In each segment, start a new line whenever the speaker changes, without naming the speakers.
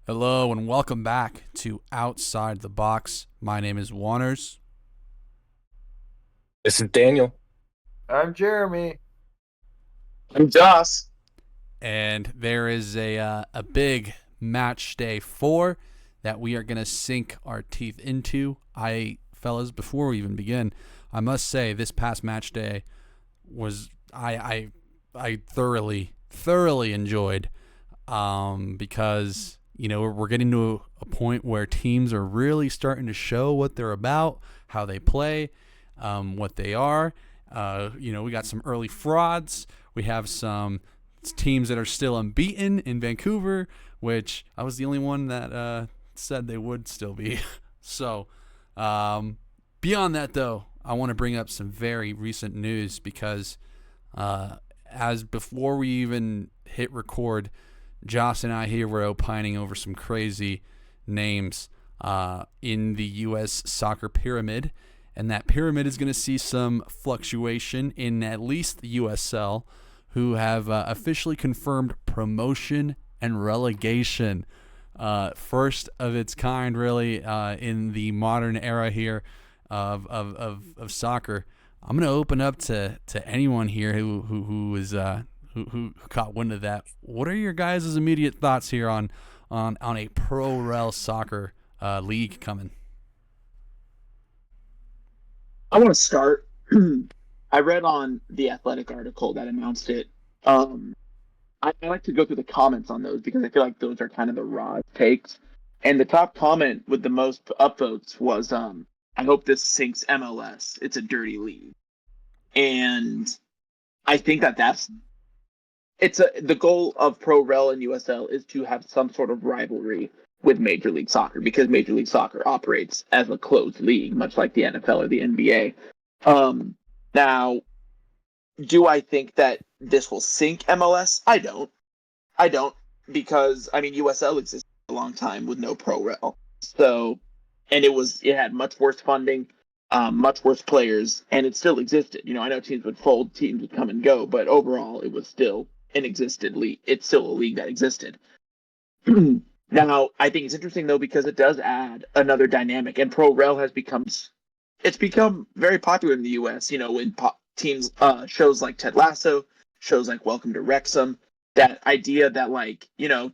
Hello and welcome back to Outside the Box. My name is Juanners.
This is Daniel.
I'm Jeremy.
I'm Joss.
And there is a big match day 4 that we are going to sink our teeth into. Fellas, before we even begin, I must say this past match day was I thoroughly enjoyed because we're getting to a point where teams are really starting to show what they're about, how they play, what they are. We got some early frauds. We have some teams that are still unbeaten in Vancouver, which I was the only one that said they would still be. So, beyond that, though, I want to bring up some very recent news because as before we even hit record, Joss and I here were opining over some crazy names in the U.S. soccer pyramid, and that pyramid is going to see some fluctuation in at least the USL, who have officially confirmed promotion and relegation. First of its kind, really, in the modern era here of soccer. I'm going to open up to anyone here who caught wind of that. What are your guys' immediate thoughts here on a pro rel soccer league coming?
I want to start. I read on the Athletic article that announced it. I like to go through the comments on those because I feel like those are kind of the raw takes. And the top comment with the most upvotes was, I hope this sinks MLS. It's a dirty league. And I think the goal of Pro Rel and USL is to have some sort of rivalry with Major League Soccer because Major League Soccer operates as a closed league, much like the NFL or the NBA. Now, do I think that this will sink MLS? I don't because USL existed for a long time with no Pro Rel. So, and it had much worse funding, much worse players, and it still existed. I know teams would fold, teams would come and go, but overall, it was still an existed league. It's still a league that existed. Now, I think it's interesting though because it does add another dynamic, and Pro Rel it's become very popular in the U.S. In teams, shows like Ted Lasso, shows like Welcome to Wrexham. That idea that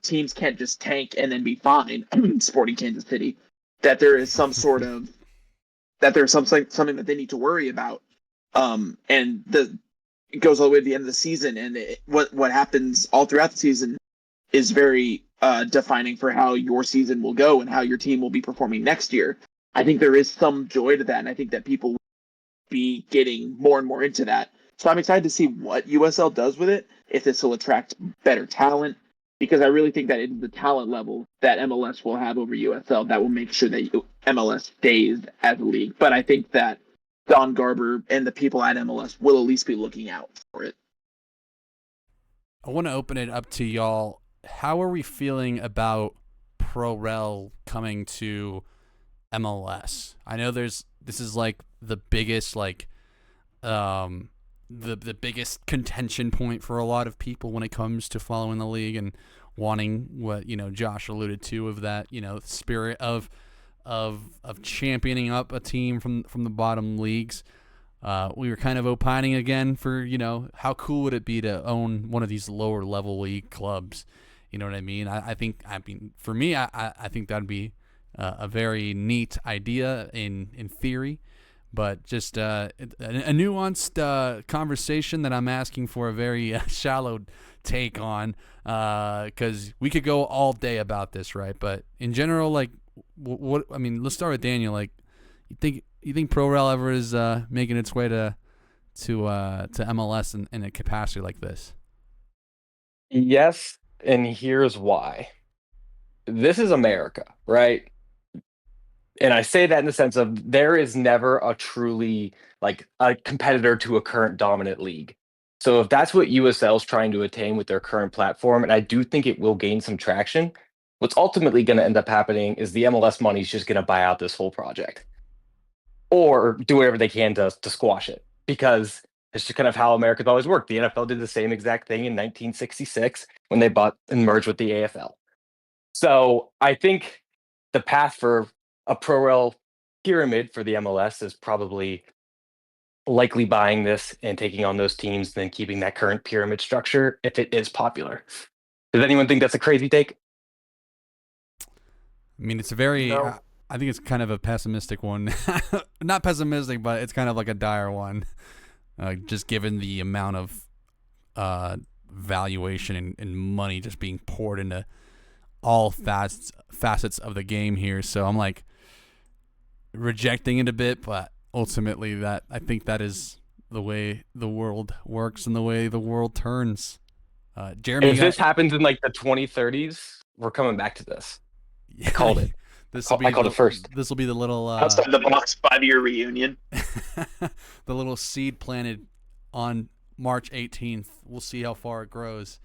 teams can't just tank and then be fine. Sporting Kansas City, that there is something that they need to worry about. It goes all the way to the end of the season, and what happens all throughout the season is very defining for how your season will go and how your team will be performing next year. I think there is some joy to that, and I think that people will be getting more and more into that. So I'm excited to see what USL does with it, if this will attract better talent, because I really think that it is the talent level that MLS will have over USL that will make sure that MLS stays as a league. But I think that Don Garber and the people at MLS will at least be looking out for it.
I want to open it up to y'all. How are we feeling about Pro Rel coming to MLS? I know this is like the biggest the biggest contention point for a lot of people when it comes to following the league and wanting what Josh alluded to of that spirit of championing up a team from the bottom leagues. We were kind of opining again for how cool would it be to own one of these lower level league clubs. You know what I mean? I think for me I think that'd be a very neat idea in theory, but just a nuanced conversation that I'm asking for a very shallow take on, because we could go all day about this, right? But in general, what I mean, let's start with Daniel. You think Pro Rel ever is making its way to MLS in a capacity like this?
Yes, and here's why. This is America, right? And I say that in the sense of there is never a truly a competitor to a current dominant league. So if that's what USL is trying to attain with their current platform, and I do think it will gain some traction, what's ultimately going to end up happening is the MLS money is just going to buy out this whole project or do whatever they can to squash it, because it's just kind of how America's always worked. The NFL did the same exact thing in 1966 when they bought and merged with the AFL. So I think the path for a pro rel pyramid for the MLS is probably likely buying this and taking on those teams, then keeping that current pyramid structure if it is popular. Does anyone think that's a crazy take?
I mean, it's a very.
No.
I think it's kind of a pessimistic one. Not pessimistic, but it's kind of like a dire one. Just given the amount of valuation and money just being poured into all facets of the game here. So I'm like rejecting it a bit, but ultimately I think that is the way the world works and the way the world turns. Jeremy,
If this happens in like the 2030s, we're coming back to this. I called it. I called it first.
This will be the little
Outside the box 5-year reunion.
the little seed planted on March 18th. We'll see how far it grows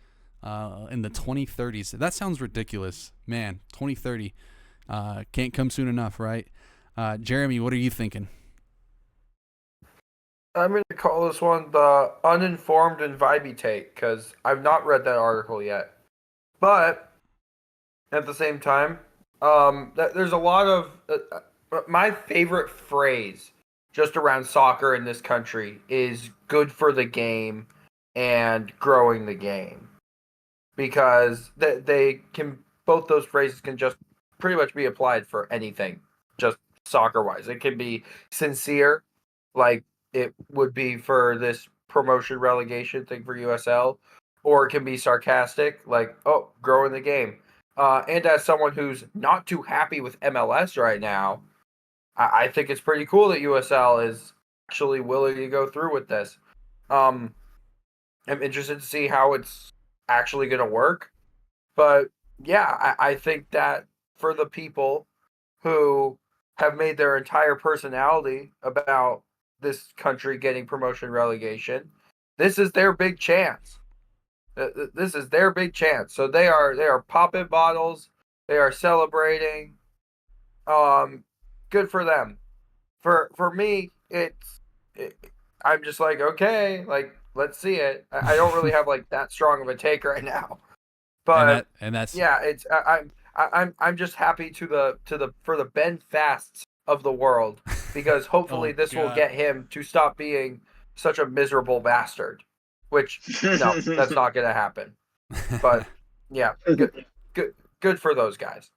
in the 2030s. That sounds ridiculous, man. 2030 can't come soon enough, right? Jeremy, what are you thinking?
I'm going to call this one the uninformed and vibey take because I've not read that article yet. But at the same time, there's a lot of my favorite phrase just around soccer in this country is good for the game and growing the game, because they can, both those phrases can just pretty much be applied for anything, just soccer wise. It can be sincere, like it would be for this promotion relegation thing for USL, or it can be sarcastic, like, oh, growing the game. And as someone who's not too happy with MLS right now, I think it's pretty cool that USL is actually willing to go through with this. I'm interested to see how it's actually going to work. But yeah, I think that for the people who have made their entire personality about this country getting promotion relegation, this is their big chance. This is their big chance. So they are popping bottles. They are celebrating. Good for them. For me, I'm just like, okay, like let's see it. I don't really have like that strong of a take right now. But
that's
yeah, it's I'm just happy for the Ben Fasts of the world, because hopefully this will get him to stop being such a miserable bastard. Which no, that's not going to happen. But yeah, good for those guys.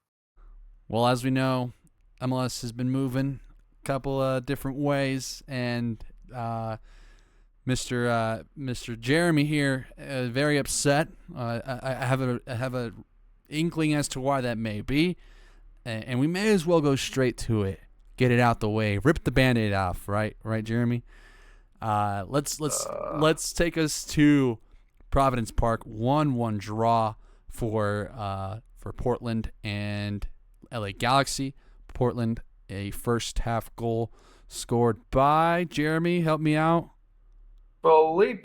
Well, as we know, MLS has been moving a couple of different ways, and Mr. Jeremy here very upset. I have a inkling as to why that may be, and we may as well go straight to it. Get it out the way. Rip the Band-Aid off, right, Jeremy? Let's take us to Providence Park. 1-1 draw for Portland and LA Galaxy. Portland, a first half goal scored by Jeremy. Help me out.
Felipe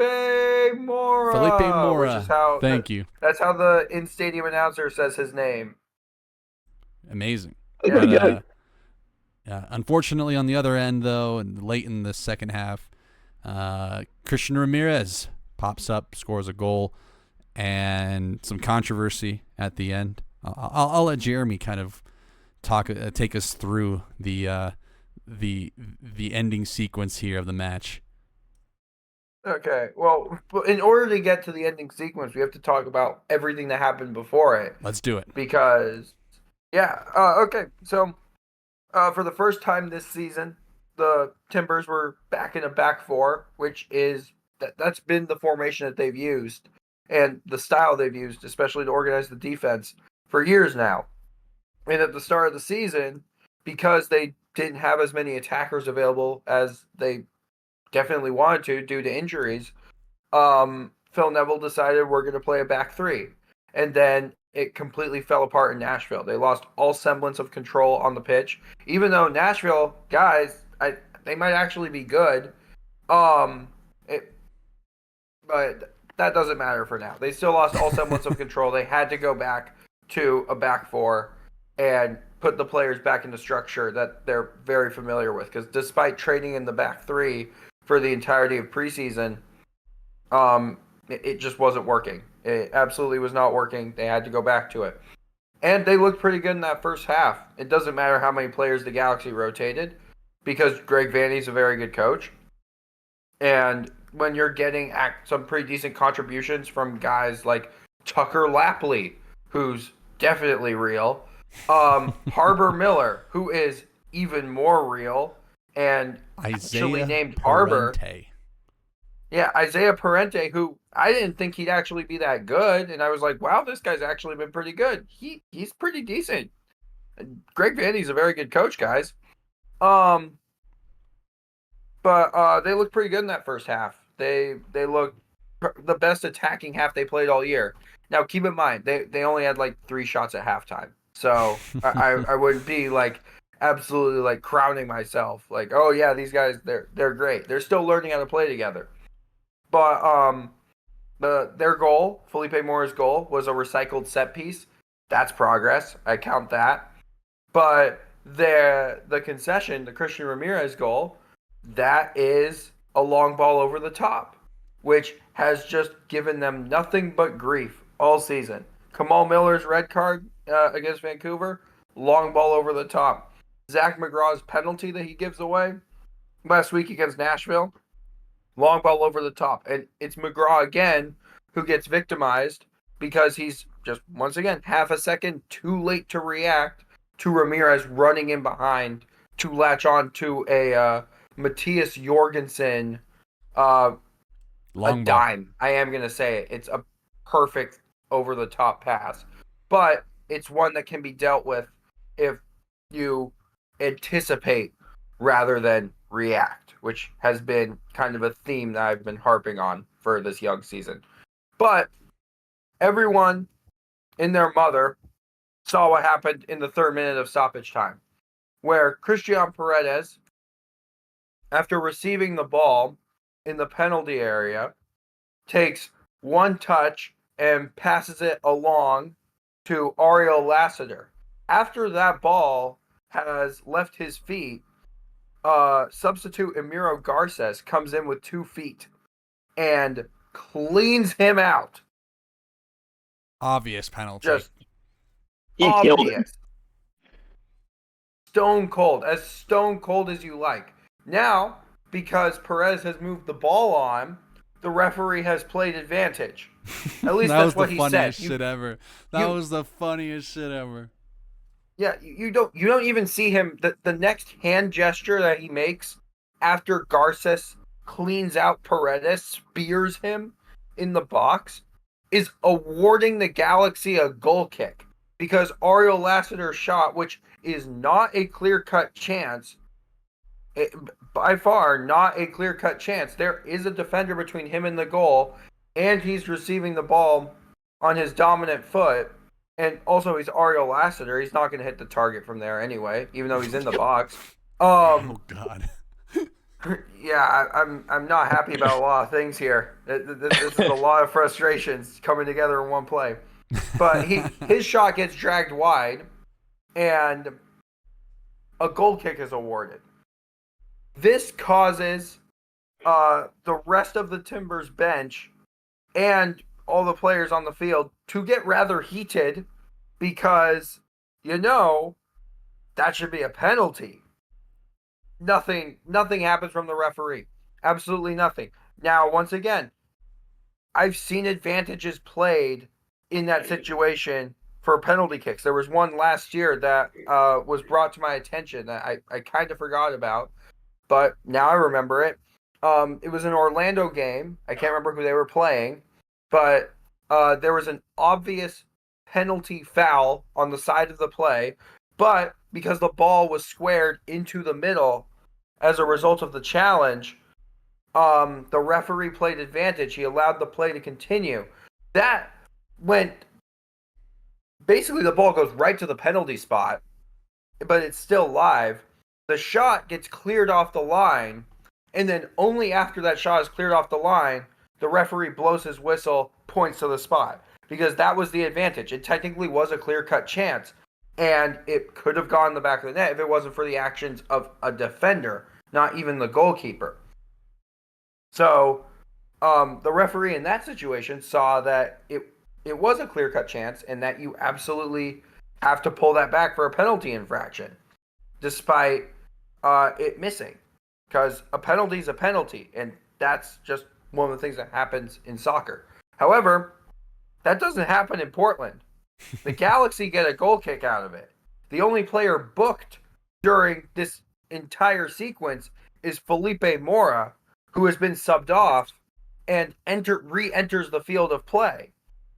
Mora. Which is how,
Thank you.
That's how the in-stadium announcer says his name.
Amazing.
Yeah.
Unfortunately, on the other end, though, and late in the second half, Christian Ramirez pops up, scores a goal, and some controversy at the end. I'll let Jeremy kind of take us through the ending sequence here of the match.
Okay, well, in order to get to the ending sequence, we have to talk about everything that happened before it.
Let's do it.
Because, okay, so for the first time this season, the Timbers were back in a back four, which is that's been the formation that they've used and the style they've used, especially to organize the defense, for years now. And at the start of the season, because they didn't have as many attackers available as they definitely wanted to due to injuries, Phil Neville decided we're going to play a back three. And then it completely fell apart in Nashville. They lost all semblance of control on the pitch, even though Nashville guys, they might actually be good. But that doesn't matter for now. They still lost all semblance of control. They had to go back to a back four and put the players back into structure that they're very familiar with. Because despite trading in the back three for the entirety of preseason, it just wasn't working. It absolutely was not working. They had to go back to it. And they looked pretty good in that first half. It doesn't matter how many players the Galaxy rotated because Greg Vanney's a very good coach. And when you're getting some pretty decent contributions from guys like Tucker Lapley, who's definitely real, Harbor Miller, who is even more real, and actually named Harbor. Yeah, Isaiah Parente, who I didn't think he'd actually be that good, and I was like, wow, this guy's actually been pretty good. He's pretty decent. Greg Vanney's a very good coach, guys. But they looked pretty good in that first half. They looked the best attacking half they played all year. Now, keep in mind, they only had like 3 shots at halftime. So I wouldn't be like absolutely like crowning myself. Like, oh yeah, these guys, they're great. They're still learning how to play together. But their goal, Felipe Mora's goal, was a recycled set piece. That's progress. I count that. But the concession, the Christian Ramirez goal, that is a long ball over the top, which has just given them nothing but grief all season. Kamal Miller's red card against Vancouver, long ball over the top. Zach McGraw's penalty that he gives away last week against Nashville, long ball over the top. And it's McGraw again who gets victimized because he's just, once again, half a second too late to react to Ramirez running in behind to latch on to a Matthias Jorgensen a dime. I am going to say it. It's a perfect over-the-top pass. But it's one that can be dealt with if you anticipate rather than react, which has been kind of a theme that I've been harping on for this young season. But everyone and their mother saw what happened in the 3rd minute of stoppage time, where Christian Paredes, after receiving the ball in the penalty area, takes one touch and passes it along to Ariel Lassiter. After that ball has left his feet, substitute Emiro Garces comes in with 2 feet and cleans him out.
Obvious penalty.
Just
he killed him.
Stone cold as you like. Now, because Perez has moved the ball on, the referee has played advantage. At least that's what he said.
That was the funniest shit ever. That was the funniest shit ever.
Yeah, you don't even see him. The next hand gesture that he makes after Garces cleans out Paredes, spears him in the box, is awarding the Galaxy a goal kick. Because Ariel Lassiter's shot, which is not a clear-cut chance, by far not a clear-cut chance. There is a defender between him and the goal, and he's receiving the ball on his dominant foot. And also, he's Ariel Lassiter. He's not going to hit the target from there anyway, even though he's in the box.
Oh God.
Yeah, I'm not happy about a lot of things here. This is a lot of frustrations coming together in one play. But his shot gets dragged wide, and a goal kick is awarded. This causes the rest of the Timbers bench and all the players on the field to get rather heated because, that should be a penalty. Nothing happens from the referee. Absolutely nothing. Now, once again, I've seen advantages played in that situation for penalty kicks. There was one last year that was brought to my attention that I kind of forgot about, but now I remember it. It was an Orlando game. I can't remember who they were playing, but there was an obvious penalty foul on the side of the play, but because the ball was squared into the middle as a result of the challenge, the referee played advantage. He allowed the play to continue. That went... Basically, the ball goes right to the penalty spot, but it's still live. The shot gets cleared off the line, and then only after that shot is cleared off the line, the referee blows his whistle, points to the spot. Because that was the advantage. It technically was a clear-cut chance, and it could have gone in the back of the net if it wasn't for the actions of a defender, not even the goalkeeper. So, the referee in that situation saw that it was a clear-cut chance and that you absolutely have to pull that back for a penalty infraction, despite it missing, because a penalty is a penalty, and that's just one of the things that happens in soccer. However, that doesn't happen in Portland. The Galaxy get a goal kick out of it. The only player booked during this entire sequence is Felipe Mora, who has been subbed off and re-enters the field of play.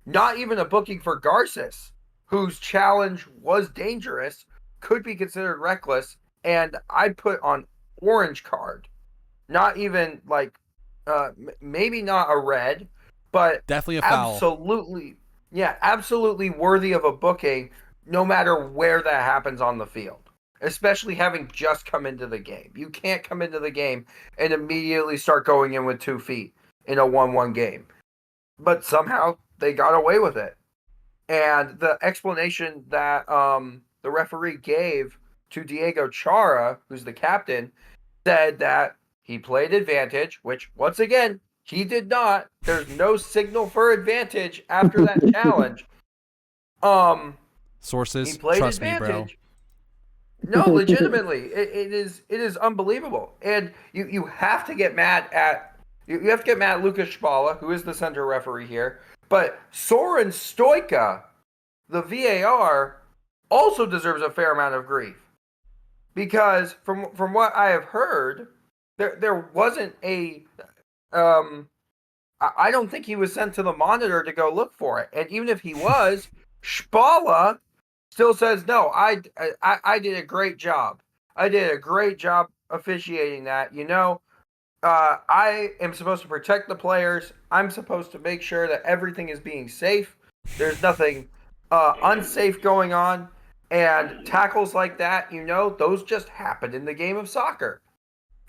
Not even a booking for Garces, whose challenge was dangerous, could be considered reckless, and I'd put on orange card. Not even like, maybe not a red, but
definitely a foul.
Absolutely worthy of a booking, no matter where that happens on the field. Especially having just come into the game. You can't come into the game and immediately start going in with 2 feet in a 1-1 game. But somehow they got away with it. And the explanation that the referee gave to Diego Chara, who's the captain, said that he played advantage, which, once again, he did not. There's no signal for advantage after that challenge.
Sources,
he played
trust
advantage.
me,
bro. No, legitimately, it is unbelievable, and you have to get mad at Lucas Spala, who is the center referee here, but Soren Stoica, the VAR, also deserves a fair amount of grief, because from what I have heard, there wasn't a I don't think he was sent to the monitor to go look for it, and even if he was, Spala still says, no, I did a great job. I did a great job officiating that. I am supposed to protect the players. I'm supposed to make sure that everything is being safe. There's nothing unsafe going on. And tackles like that, those just happen in the game of soccer.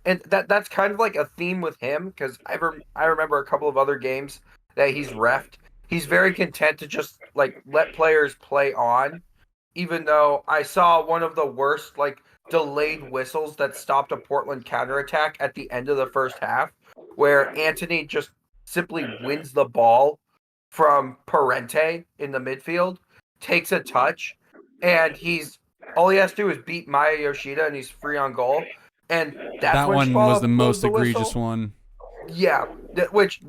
And that's kind of like a theme with him, because I remember a couple of other games that he's reffed. He's very content to just let players play on, even though I saw one of the worst delayed whistles that stopped a Portland counterattack at the end of the first half, where Anthony just simply wins the ball from Parente in the midfield, takes a touch, and all he has to do is beat Maya Yoshida, and he's free on goal. And
that
when
one
Spala
was the most
blows the
egregious
whistle.
one.
Yeah,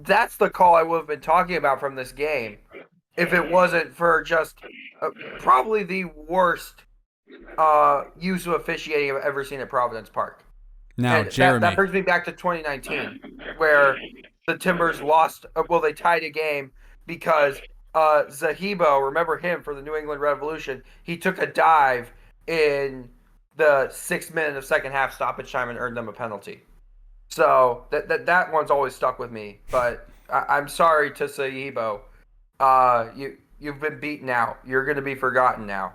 that's the call I would have been talking about from this game, if it wasn't for just probably the worst use of officiating I've ever seen at Providence Park.
Now,
And
Jeremy,
that brings me back to 2019, where the Timbers lost. They tied a game because Zahibo, remember him for the New England Revolution? He took a dive in the 6th minute of second half stoppage time and earned them a penalty. So that one's always stuck with me. But I'm sorry to Zahibo. You've been beaten out. You're going to be forgotten now.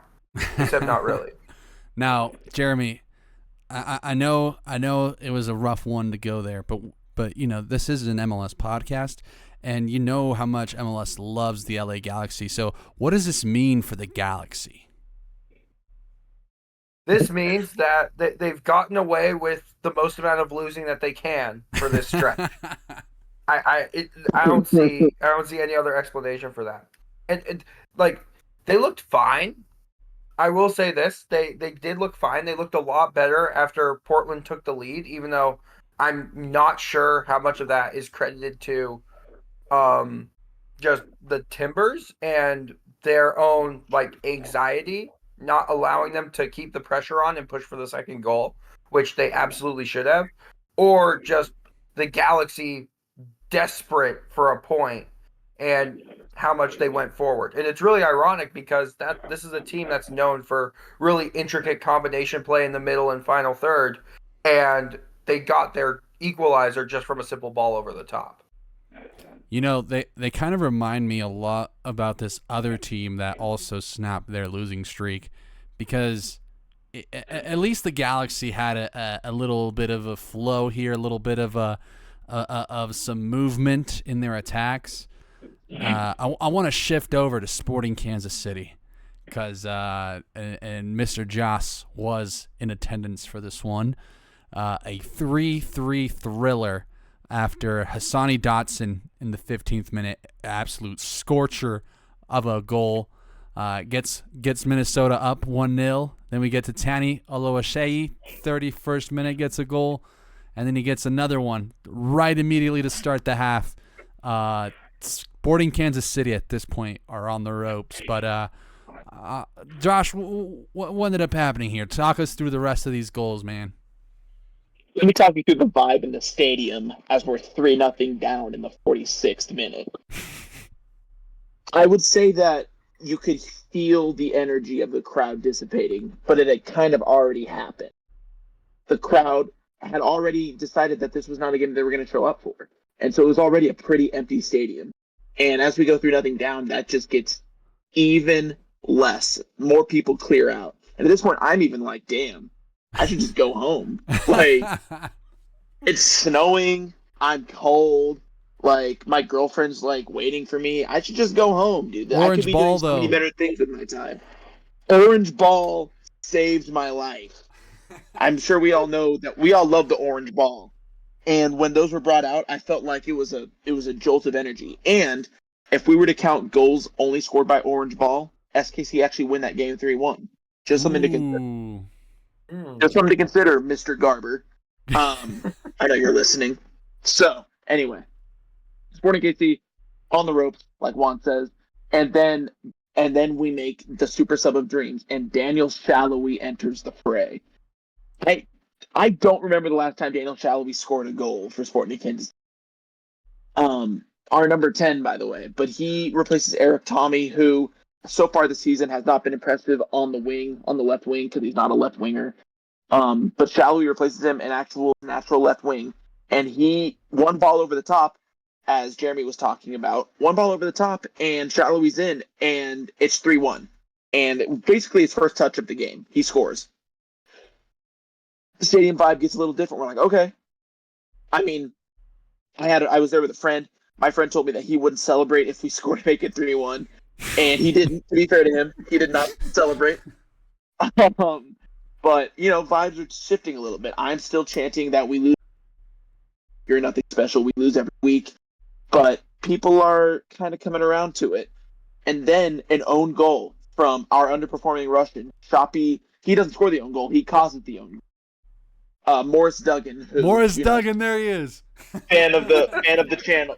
Except not really.
Now, Jeremy, I know it was a rough one to go there, but this is an MLS podcast, and you know how much MLS loves the LA Galaxy. So what does this mean for the Galaxy?
This means that they've gotten away with the most amount of losing that they can for this stretch. I don't see any other explanation for that. And they looked fine. I will say this, they did look fine. They looked a lot better after Portland took the lead, even though I'm not sure how much of that is credited to just the Timbers and their own anxiety, not allowing them to keep the pressure on and push for the second goal, which they absolutely should have, or just the Galaxy desperate for a point and how much they went forward. And it's really ironic because this is a team that's known for really intricate combination play in the middle and final third, and they got their equalizer just from a simple ball over the top.
They kind of remind me a lot about this other team that also snapped their losing streak, because at least the Galaxy had a little bit of a flow here, a little bit of some movement in their attacks. I want to shift over to Sporting Kansas City, because and Mr. Joss was in attendance for this one. A 3-3 thriller after Hassani Dotson in the 15th minute, absolute scorcher of a goal. Gets Minnesota up 1-0. Then we get to Tani Oloashei, 31st minute, gets a goal. And then he gets another one right immediately to start the half. Sporting Kansas City at this point are on the ropes. But, Josh, what ended up happening here? Talk us through the rest of these goals, man.
Let me talk you through the vibe in the stadium as we're 3-0 down in the 46th minute. I would say that you could feel the energy of the crowd dissipating, but it had kind of already happened. The crowd had already decided that this was not a game they were going to show up for. And so it was already a pretty empty stadium. And as we go 3-0 down, that just gets even less. More people clear out. And at this point, I'm even like, damn, I should just go home. Like, it's snowing. I'm cold. Like, my girlfriend's, like, waiting for me. I should just go home, dude. I could be doing so many better things with my time. Orange ball saved my life. I'm sure we all know that we all love the orange ball. And when those were brought out, I felt like it was a jolt of energy. And if we were to count goals only scored by orange ball, SKC actually win that game 3-1. Just something to consider. Just something to consider, Mr. Garber. I know you're listening. So, anyway. Sporting KC on the ropes, like Juan says. And then we make the super sub of dreams, and Daniel Shallowy enters the fray. I don't remember the last time Daniel Shallowy scored a goal for Sporting Kansas. Our number 10, by the way, but he replaces Eric Tommy, who so far this season has not been impressive on the left wing, because he's not a left winger. But Shallowy replaces him in actual natural left wing, and he one ball over the top, as Jeremy was talking about, one ball over the top, and Shallowy's in, and it's 3-1. And basically his first touch of the game, he scores. The stadium vibe gets a little different. We're like, okay. I mean, I was there with a friend. My friend told me that he wouldn't celebrate if we scored to make it 3-1, and he didn't. To be fair to him, he did not celebrate. But, vibes are shifting a little bit. I'm still chanting that we lose. You're nothing special. We lose every week. But people are kind of coming around to it. And then an own goal from our underperforming Russian, Shoppy. He doesn't score the own goal. He causes the own goal. Morris Duggan.
Duggan, there he is.
fan of the channel.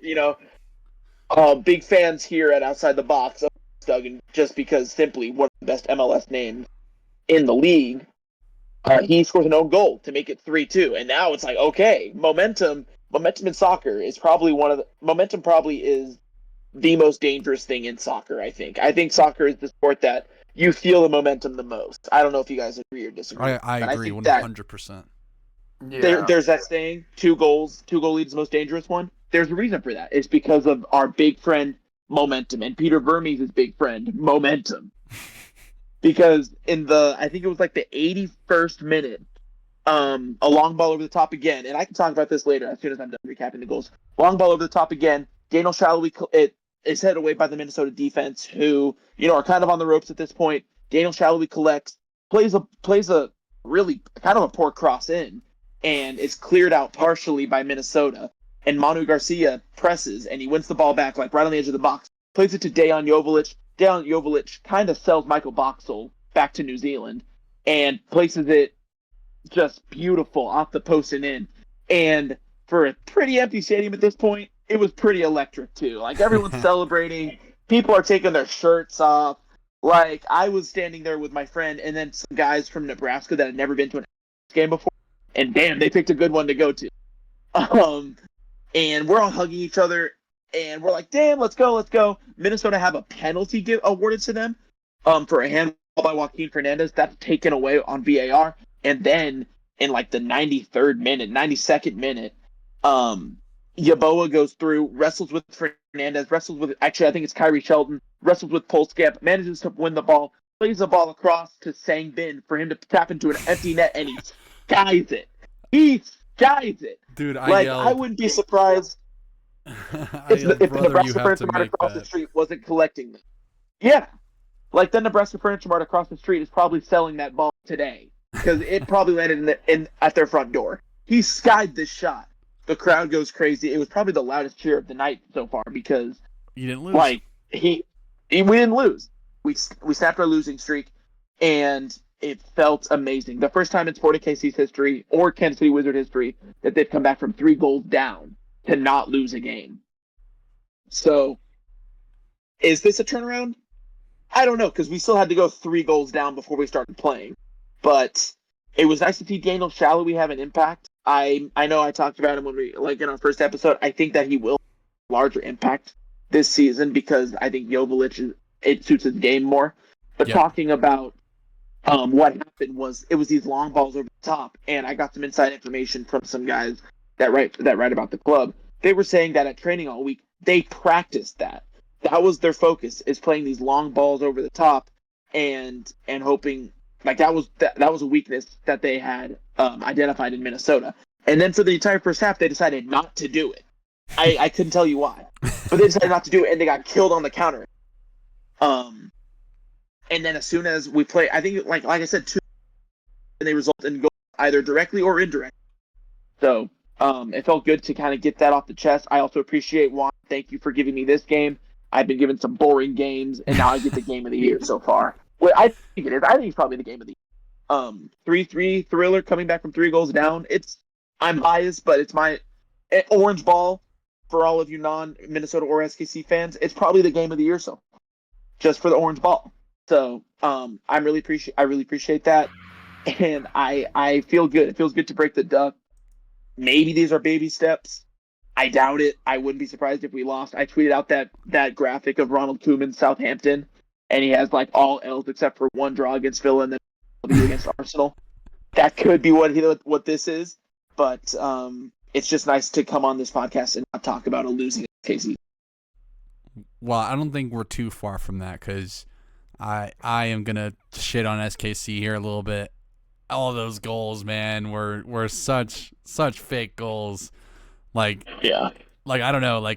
Big fans here at Outside the Box of Duggan, just because simply one of the best MLS names in the league. He scores an own goal to make it 3-2. And now it's like, okay, momentum in soccer is probably is the most dangerous thing in soccer, I think. I think soccer is the sport that you feel the momentum the most. I don't know if you guys agree or disagree.
I agree 100%.
Yeah.
There's that saying, two goal lead is the most dangerous one. There's a reason for that. It's because of our big friend, Momentum, and Peter Vermes' big friend, Momentum. Because I think it was like the 81st minute, a long ball over the top again, and I can talk about this later as soon as I'm done recapping the goals. Long ball over the top again. Daniel Shallowy is headed away by the Minnesota defense, who are kind of on the ropes at this point. Daniel Shallowy collects, plays a really kind of a poor cross in, and is cleared out partially by Minnesota. And Manu Garcia presses, and he wins the ball back like right on the edge of the box. Plays it to Dejan Joveljic. Dejan Joveljic kind of sells Michael Boxall back to New Zealand and places it just beautiful off the post and in. And for a pretty empty stadium at this point, it was pretty electric too. Like, everyone's celebrating. People are taking their shirts off. Like, I was standing there with my friend and then some guys from Nebraska that had never been to an game before. And damn, they picked a good one to go to. And we're all hugging each other. And we're like, damn, let's go. Minnesota have a penalty awarded to them for a handball by Joaquin Fernandez. That's taken away on VAR. And then in like the 92nd minute, Yeboah goes through, wrestles with Fernandez, actually I think it's Kyrie Shelton, wrestles with Polskamp, manages to win the ball, plays the ball across to Sang Bin for him to tap into an empty net, and he skies it.
Dude,
I wouldn't be surprised if the Nebraska Furniture Mart across the street wasn't collecting them. Yeah. Like, the Nebraska Furniture Mart across the street is probably selling that ball today, because it probably landed at their front door. He skied this shot. The crowd goes crazy. It was probably the loudest cheer of the night so far, because
you didn't lose.
Like, we didn't lose. We snapped our losing streak, and it felt amazing. The first time in Sporting KC's history or Kansas City Wizard history that they've come back from 3 goals down to not lose a game. So, is this a turnaround? I don't know, because we still had to go 3 goals down before we started playing. But it was nice to see Daniel Shallowy have an impact. I know I talked about him when we in our first episode. I think that he will have a larger impact this season because I think Joveljic, it suits his game more. But talking about what happened was it was these long balls over the top, and I got some inside information from some guys that write about the club. They were saying that at training all week, they practiced that. That was their focus, is playing these long balls over the top and hoping that was a weakness that they had identified in Minnesota. And then for the entire first half, they decided not to do it. I couldn't tell you why, but they decided not to do it, and they got killed on the counter. And then as soon as we play, I think like I said, 2, and they result in goals either directly or indirectly. So it felt good to kind of get that off the chest. I also appreciate Juan. Thank you for giving me this game. I've been given some boring games, and now I get the game of the year so far. Well, I think it is. I think it's probably the game of the year. 3-3 thriller coming back from 3 goals down. I'm biased, but it's my orange ball for all of you non-Minnesota or SKC fans. It's probably the game of the year, so just for the orange ball. So I really appreciate that, and I feel good. It feels good to break the duck. Maybe these are baby steps. I doubt it. I wouldn't be surprised if we lost. I tweeted out that graphic of Ronald Koeman, Southampton, and he has all L's except for 1 draw against Villa and then W against Arsenal. That could be what this is, but it's just nice to come on this podcast and not talk about a losing KC.
Well, I don't think we're too far from that because I am gonna shit on SKC here a little bit. All those goals, man, were such fake goals. I don't know,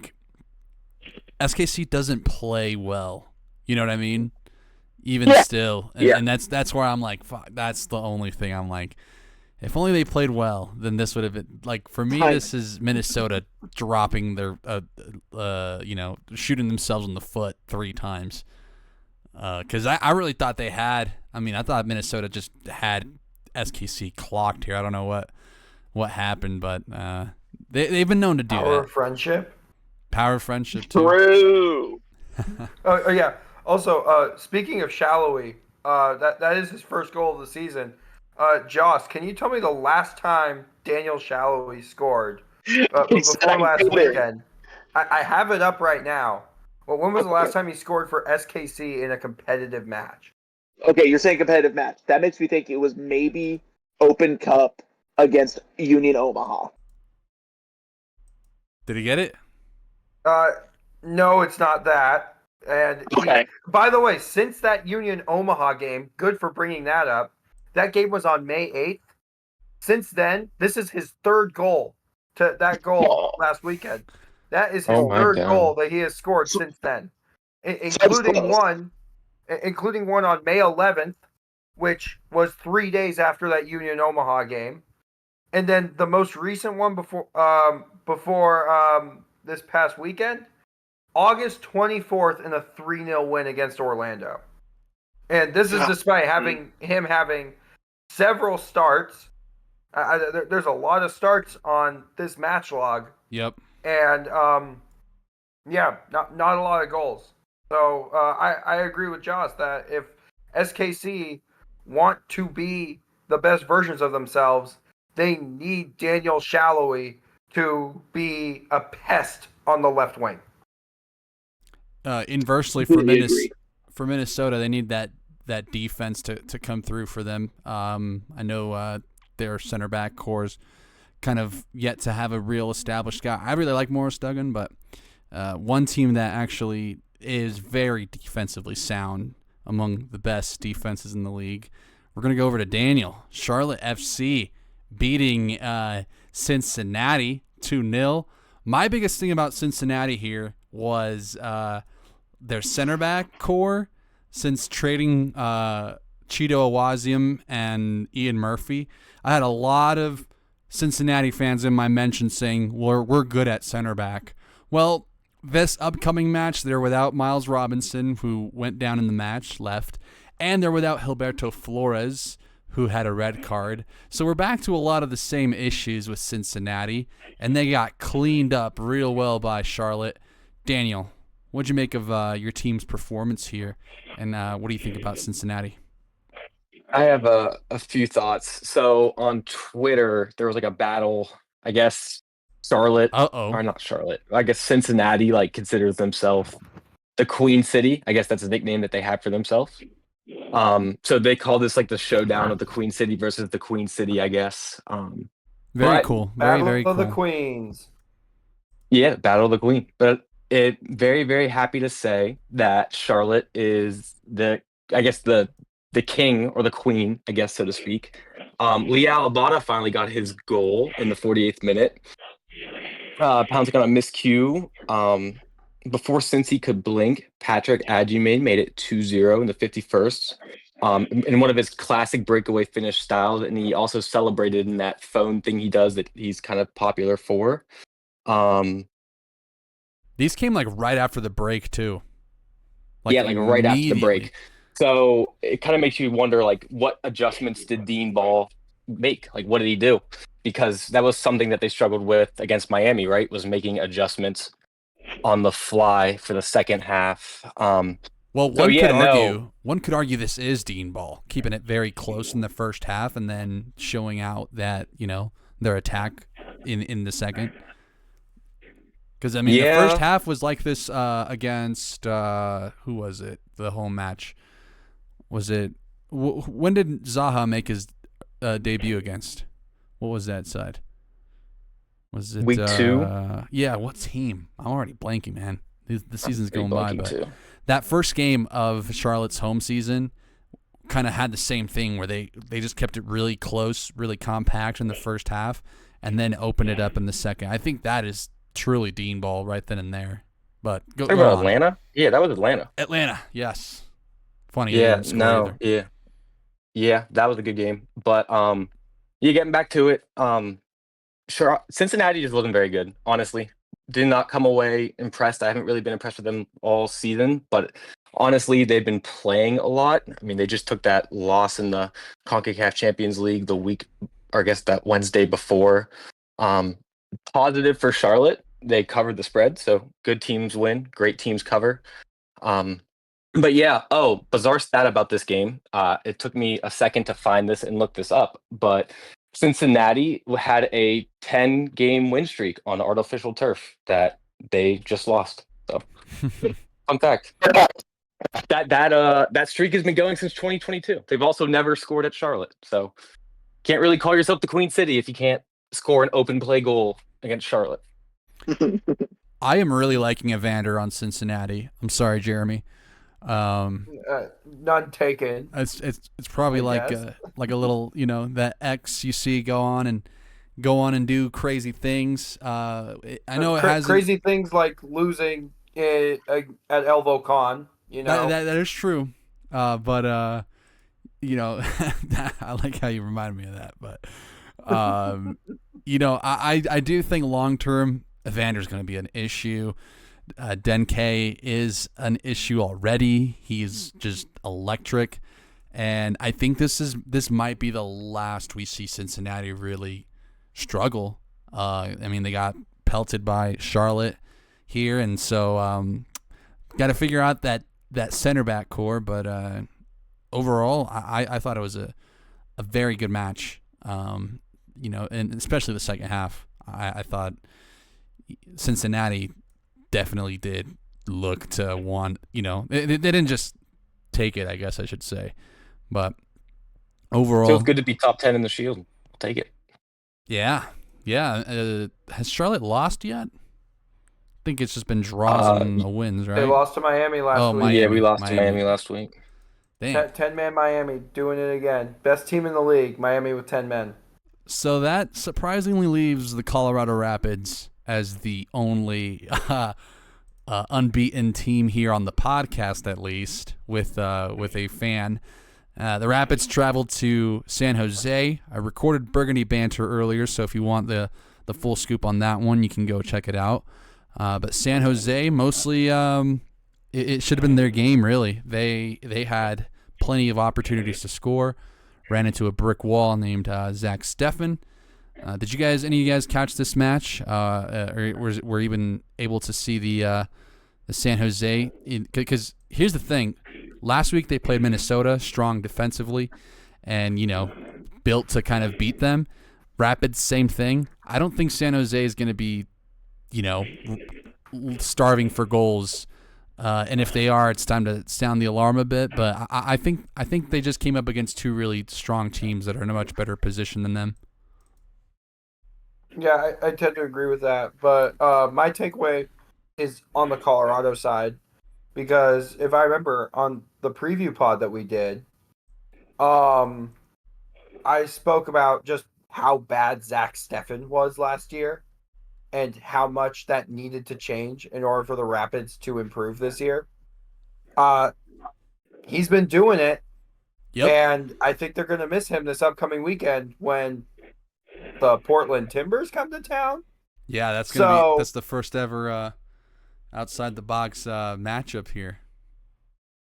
SKC doesn't play well. You know what I mean? Even still, and that's where I'm like, fuck. That's the only thing I'm like. If only they played well, then this would have been for me. This is Minnesota dropping their, shooting themselves in the foot 3 times. Because I really thought they had. I mean, I thought Minnesota just had SKC clocked here. I don't know what happened, but they've been known to do that.
Power of friendship.
Power of friendship too.
True.
Oh yeah. Also, speaking of Shallowy, that is his first goal of the season. Joss, can you tell me the last time Daniel Shallowy scored before last weekend? I have it up right now. Well, when was the last time he scored for SKC in a competitive match?
Okay, you're saying competitive match. That makes me think it was maybe Open Cup against Union Omaha.
Did he get it?
No, it's not that. And by the way, since that Union Omaha game, good for bringing that up. That game was on May 8th. Since then, this is his 3rd goal to that goal last weekend. That is his 3rd goal that he has scored since then, including one on May 11th, which was 3 days after that Union Omaha game, and then the most recent one before this past weekend, August 24th, in a 3-0 win against Orlando. And this is despite him having several starts. There's a lot of starts on this match log.
Yep.
And not a lot of goals. So I agree with Joss that if SKC want to be the best versions of themselves, they need Daniel Shallowy to be a pest on the left wing.
Inversely, for Minnesota, they need that defense to come through for them. I know their center back core's kind of yet to have a real established guy. I really like Morris Duggan, but one team that actually is very defensively sound, among the best defenses in the league. We're going to go over to Daniel. Charlotte FC beating Cincinnati 2-0. My biggest thing about Cincinnati here was their center back core. Since trading Cheeto Awazium and Ian Murphy, I had a lot of Cincinnati fans in my mentions saying we're good at center back. Well, this upcoming match, they're without Miles Robinson, who went down in the match, left, and they're without Gilberto Flores, who had a red card. So we're back to a lot of the same issues with Cincinnati, and they got cleaned up real well by Charlotte. Daniel, what'd you make of your team's performance here, and what do you think about Cincinnati?
I have a few thoughts. So on Twitter, there was like a battle. I guess Charlotte, or not Charlotte. I guess Cincinnati considers themselves the Queen City. I guess that's a nickname that they have for themselves. So they call this the showdown of the Queen City versus the Queen City, I guess.
Very cool. Very, very cool.
Battle of the Queens.
Yeah, Battle of the Queen. But very, very happy to say that Charlotte is the king or the queen, I guess, so to speak. Leal Abada finally got his goal in the 48th minute. Pouncing on a miscue. Before Cincy could blink, Patrick Adjumane made it 2-0 in the 51st. In one of his classic breakaway finish styles, and he also celebrated in that phone thing he does that he's kind of popular for.
These came right after the break too.
Right after the break. So it kind of makes you wonder, what adjustments did Dean Ball make? What did he do? Because that was something that they struggled with against Miami, right? Was making adjustments on the fly for the second half. One
could argue this is Dean Ball, keeping it very close in the first half and then showing out that, their attack in the second. Because, the first half was like this against, who was it, the home match? Was it, when did Zaha make his debut against? What was that side? Was it
week 2?
Yeah, what team? I'm already blanking, man. The season's going by, but
too.
That first game of Charlotte's home season kind of had the same thing where they just kept it really close, really compact in the first half, and then opened it up in the second. I think that is truly Dean Ball right then and there. But go on.
Atlanta? Yeah, that was Atlanta.
Atlanta, yes. Funny.
Yeah, that was a good game. But getting back to it, sure, Cincinnati just wasn't very good, honestly. Did not come away impressed. I haven't really been impressed with them all season, but honestly, they've been playing a lot. They just took that loss in the CONCACAF Champions League the week, or I guess that Wednesday before. Positive for Charlotte, they covered the spread, so good teams win, great teams cover. But yeah, bizarre stat about this game. It took me a second to find this and look this up, but Cincinnati had a 10-game win streak on artificial turf that they just lost. So, fun fact. That streak has been going since 2022. They've also never scored at Charlotte, so can't really call yourself the Queen City if you can't score an open play goal against Charlotte.
I am really liking Evander on Cincinnati. I'm sorry, Jeremy.
None taken.
It's probably like a little, that X you see go on and do crazy things. I know it has
crazy things like losing at El Volcan.
That is true. But I like how you reminded me of that. But I do think long term Evander's going to be an issue. Denke is an issue already. He's just electric, and I think this might be the last we see Cincinnati really struggle. They got pelted by Charlotte here, and so got to figure out that center back core. But overall, I thought it was a very good match. And especially the second half, I thought Cincinnati definitely did look to want, they didn't just take it, I guess I should say. But overall,
feels good to be top 10 in the Shield. I'll take it.
Yeah. Has Charlotte lost yet? I think it's just been draws and wins, right?
They lost to Miami last week.
Yeah, we lost to Miami last week.
Damn.
10-man Miami doing it again. Best team in the league, Miami with 10 men.
So that surprisingly leaves the Colorado Rapids as the only unbeaten team here on the podcast, at least, with a fan. The Rapids traveled to San Jose. I recorded Burgundy Banter earlier, so if you want the full scoop on that one, you can go check it out. But San Jose mostly, it should have been their game. Really, they had plenty of opportunities to score. Ran into a brick wall named Zach Steffen. Did any of you guys catch this match, or were even able to see the San Jose? Because here's the thing: last week they played Minnesota, strong defensively, and built to kind of beat them. Rapids, same thing. I don't think San Jose is going to be, starving for goals. And if they are, it's time to sound the alarm a bit. But I think they just came up against two really strong teams that are in a much better position than them.
Yeah, I tend to agree with that. But my takeaway is on the Colorado side, because if I remember on the preview pod that we did, I spoke about just how bad Zach Steffen was last year and how much that needed to change in order for the Rapids to improve this year. He's been doing it, and I think they're going to miss him this upcoming weekend when the Portland Timbers come to town.
Yeah, that's that's the first ever outside the box matchup here.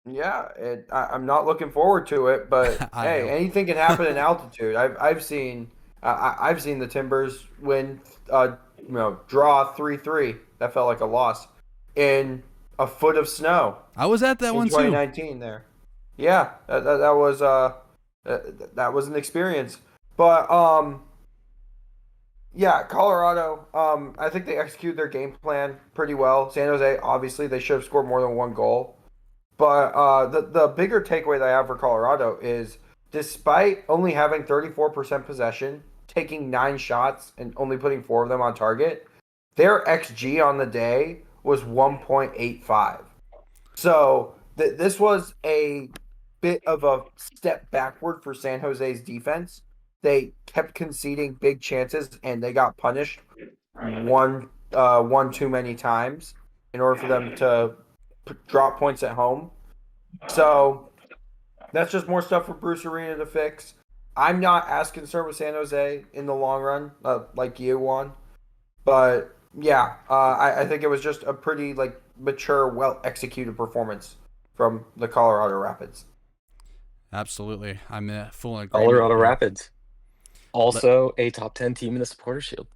Yeah, I'm not looking forward to it, but hey, anything can happen in altitude. I've seen the Timbers win, draw 3-3. That felt like a loss in a foot of snow.
I was at that one too.
2019 there. Yeah, that was an experience. But yeah, Colorado. I think they executed their game plan pretty well. San Jose, obviously, they should have scored more than one goal. But the bigger takeaway that I have for Colorado is, despite only having 34% possession, taking 9 shots, and only putting 4 of them on target, their XG on the day was 1.85. So this was a bit of a step backward for San Jose's defense. They kept conceding big chances, and they got punished one too many times in order for them to drop points at home. So that's just more stuff for Bruce Arena to fix. I'm not as concerned with San Jose in the long run, like you, Juan. But yeah, I think it was just a pretty mature, well executed performance from the Colorado Rapids.
Absolutely, I'm full agreement.
Colorado Rapids, also a top 10 team in the Supporter Shield.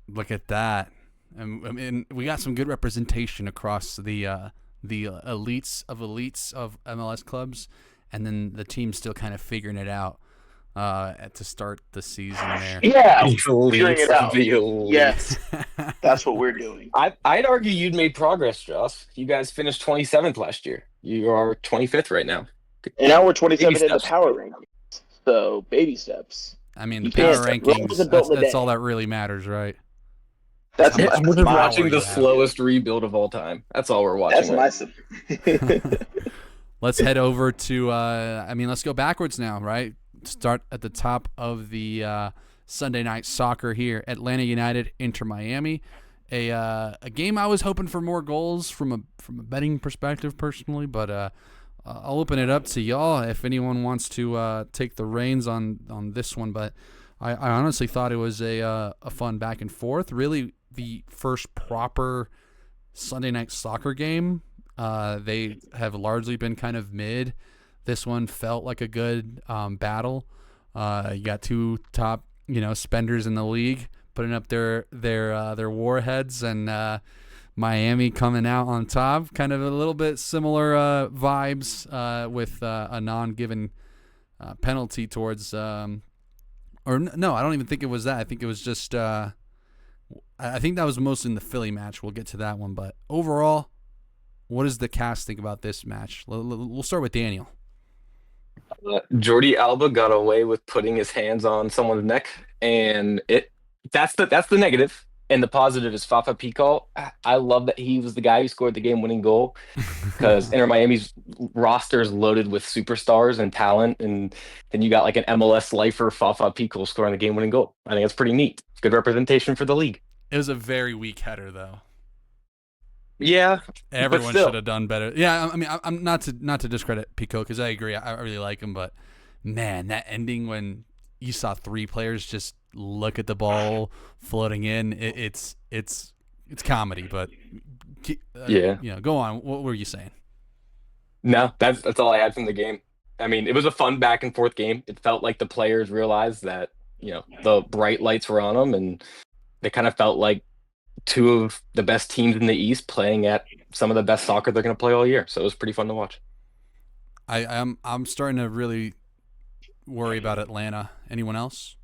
Look at that. I mean, we got some good representation across the elites of MLS clubs, and then the team's still kind of figuring it out to start the season there.
Yeah,
figuring
it out.
Yes,
that's what we're doing.
I'd argue you'd made progress, Joss. You guys finished 27th last year. You are 25th right now.
And now we're 27th in the power rankings. So baby steps.
I mean, the power rankings, that's all that really matters, right?
That's
we're just watching the slowest rebuild of all time. That's all we're watching.
That's nice.
Let's head over to, let's go backwards now, right? Start at the top of the Sunday night soccer here. Atlanta United, Inter Miami. A game I was hoping for more goals from a betting perspective personally, but I'll open it up to y'all if anyone wants to take the reins on this one. But I honestly thought it was a fun back and forth. Really, the first proper Sunday night soccer game. They have largely been kind of mid. This one felt like a good battle. You got two top spenders in the league putting up their warheads, and Miami coming out on top. Kind of a little bit similar vibes with a non-given penalty towards. Or no, I don't even think it was that. I think it was just. I think that was mostly in the Philly match. We'll get to that one, but overall, what does the cast think about this match? We'll start with Daniel.
Jordi Alba got away with putting his hands on someone's neck, and that's the negative. And the positive is Fafa Picault. I love that he was the guy who scored the game-winning goal, because Inter Miami's roster is loaded with superstars and talent, and then you got like an MLS lifer, Fafa Picault, scoring the game-winning goal. I think it's pretty neat. Good representation for the league.
It was a very weak header, though.
Yeah,
everyone should have done better. Yeah, I mean, I'm not to discredit Picault, because I agree, I really like him, but man, that ending when you saw 3 players just look at the ball floating in, it's it's comedy, but
Yeah.
Go on. What were you saying?
No, that's all I had from the game. I mean, it was a fun back and forth game. It felt like the players realized that, the bright lights were on them, and they kind of felt like two of the best teams in the East playing at some of the best soccer they're going to play all year. So it was pretty fun to watch.
I'm starting to really worry about Atlanta. Anyone else?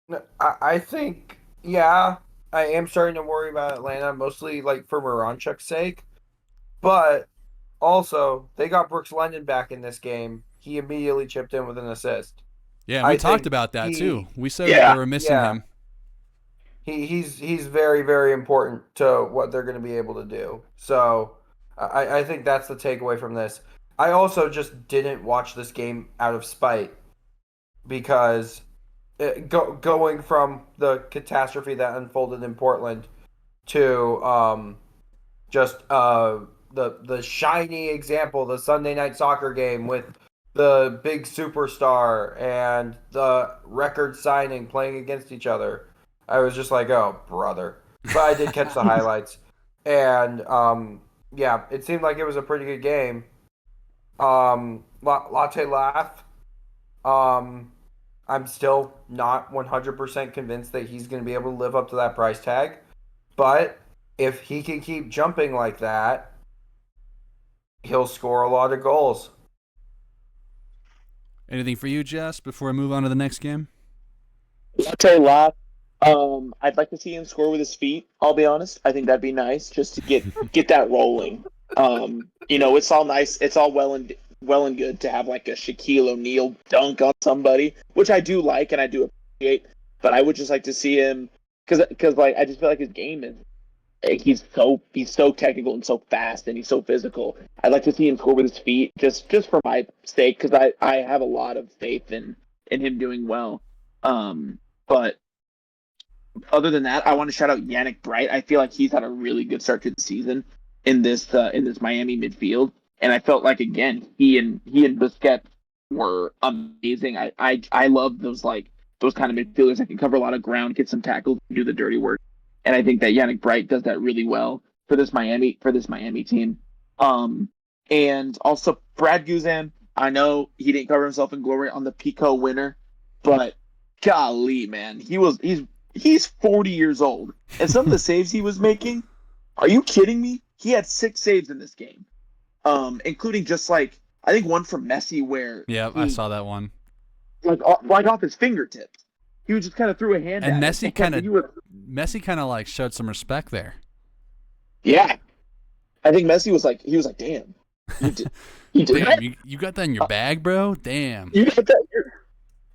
No, I think, yeah, I am starting to worry about Atlanta, mostly like for Moranchuk's sake. But also, they got Brooks Lennon back in this game. He immediately chipped in with an assist.
Yeah, we talked about that too. We said that they were missing him.
He's very, very important to what they're going to be able to do. So I think that's the takeaway from this. I also just didn't watch this game out of spite because going from the catastrophe that unfolded in Portland to the shiny example, the Sunday night soccer game with the big superstar and the record signing playing against each other. I was just like, oh, brother. But I did catch the highlights. And, it seemed like it was a pretty good game. Latte laugh. I'm still not 100% convinced that he's going to be able to live up to that price tag. But if he can keep jumping like that, he'll score a lot of goals.
Anything for you, Jess, before I move on to the next game?
Latte laugh. I'd like to see him score with his feet. I'll be honest. I think that'd be nice just to get that rolling. It's all nice. It's all well and good to have like a Shaquille O'Neal dunk on somebody, which I do like and I do appreciate. But I would just like to see him because like I just feel like his game is he's so technical and so fast and he's so physical. I'd like to see him score with his feet just for my sake because I have a lot of faith in him doing well. But other than that, I want to shout out Yannick Bright. I feel like he's had a really good start to the season in this Miami midfield, and I felt like again he and Busquets were amazing. I love those kind of midfielders that can cover a lot of ground, get some tackles, do the dirty work, and I think that Yannick Bright does that really well for this Miami team. And also Brad Guzan. I know he didn't cover himself in glory on the Pico winner, but golly, man, he's 40 years old, and some of the saves he was making, are you kidding me? He had 6 saves in this game, including just I think one from Messi where
I saw that one,
like off his fingertips. He was just kind of threw a hand.
And
at
Messi kind of showed some respect there.
Yeah, I think Messi was like, damn, you did
damn, you got that in your bag, bro. Damn,
you got that here.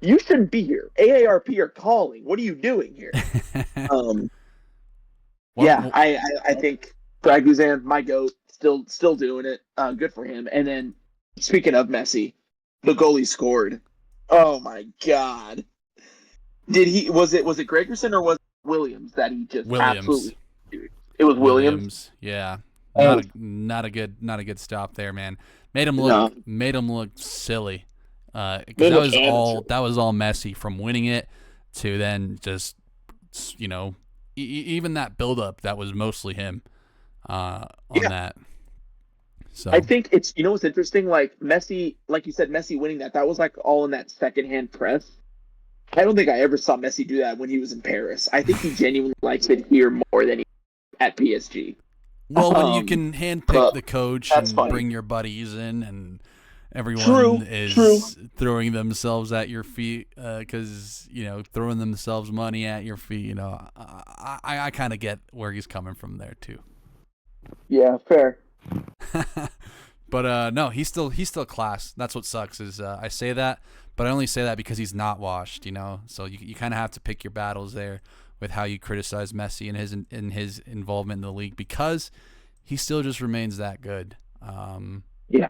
You shouldn't be here. AARP are calling. What are you doing here? I think Brad Guzan, my GOAT, still doing it. Good for him. And then speaking of Messi, the goal he scored. Oh my God! Was it Gregerson or was it Williams that he just absolutely? It was Williams.
Yeah, not a good stop there, man. Made him look silly. That was all Messi from winning it to then just even that build up that was mostly him on that. So
I think it's what's interesting, like Messi, like you said, Messi winning that was like all in that secondhand press. I don't think I ever saw Messi do that when he was in Paris. I think he genuinely likes it here more than he at PSG.
Well, when you can handpick the coach and bring your buddies in and everyone is throwing themselves at your feet because throwing themselves money at your feet. I kind of get where he's coming from there too.
Yeah, fair.
But no, he's still class. That's what sucks is I say that, but I only say that because he's not washed. So you kind of have to pick your battles there with how you criticize Messi and his involvement in the league because he still just remains that good.
Yeah.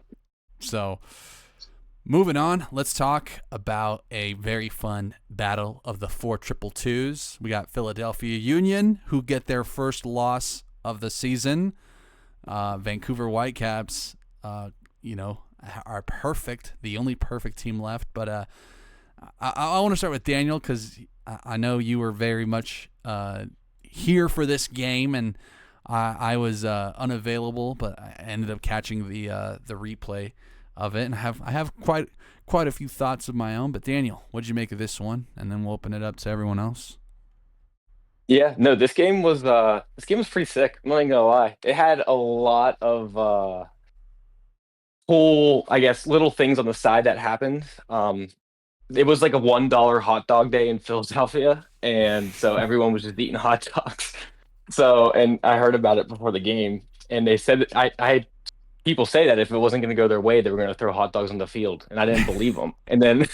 So, moving on, let's talk about a very fun battle of the 4-2-2s. We got Philadelphia Union, who get their first loss of the season. Vancouver Whitecaps, are perfect, the only perfect team left. But I want to start with Daniel because I know you were very much here for this game, and I was unavailable, but I ended up catching the replay of it, and I have quite a few thoughts of my own. But Daniel, what'd you make of this one? And then we'll open it up to everyone else.
Yeah, no, this game was pretty sick. I'm not even gonna lie. It had a lot of cool, I guess, little things on the side that happened. It was like a $1 hot dog day in Philadelphia, and so everyone was just eating hot dogs. So, and I heard about it before the game, and they said that I had people say that if it wasn't going to go their way, they were going to throw hot dogs on the field, and I didn't believe them. And then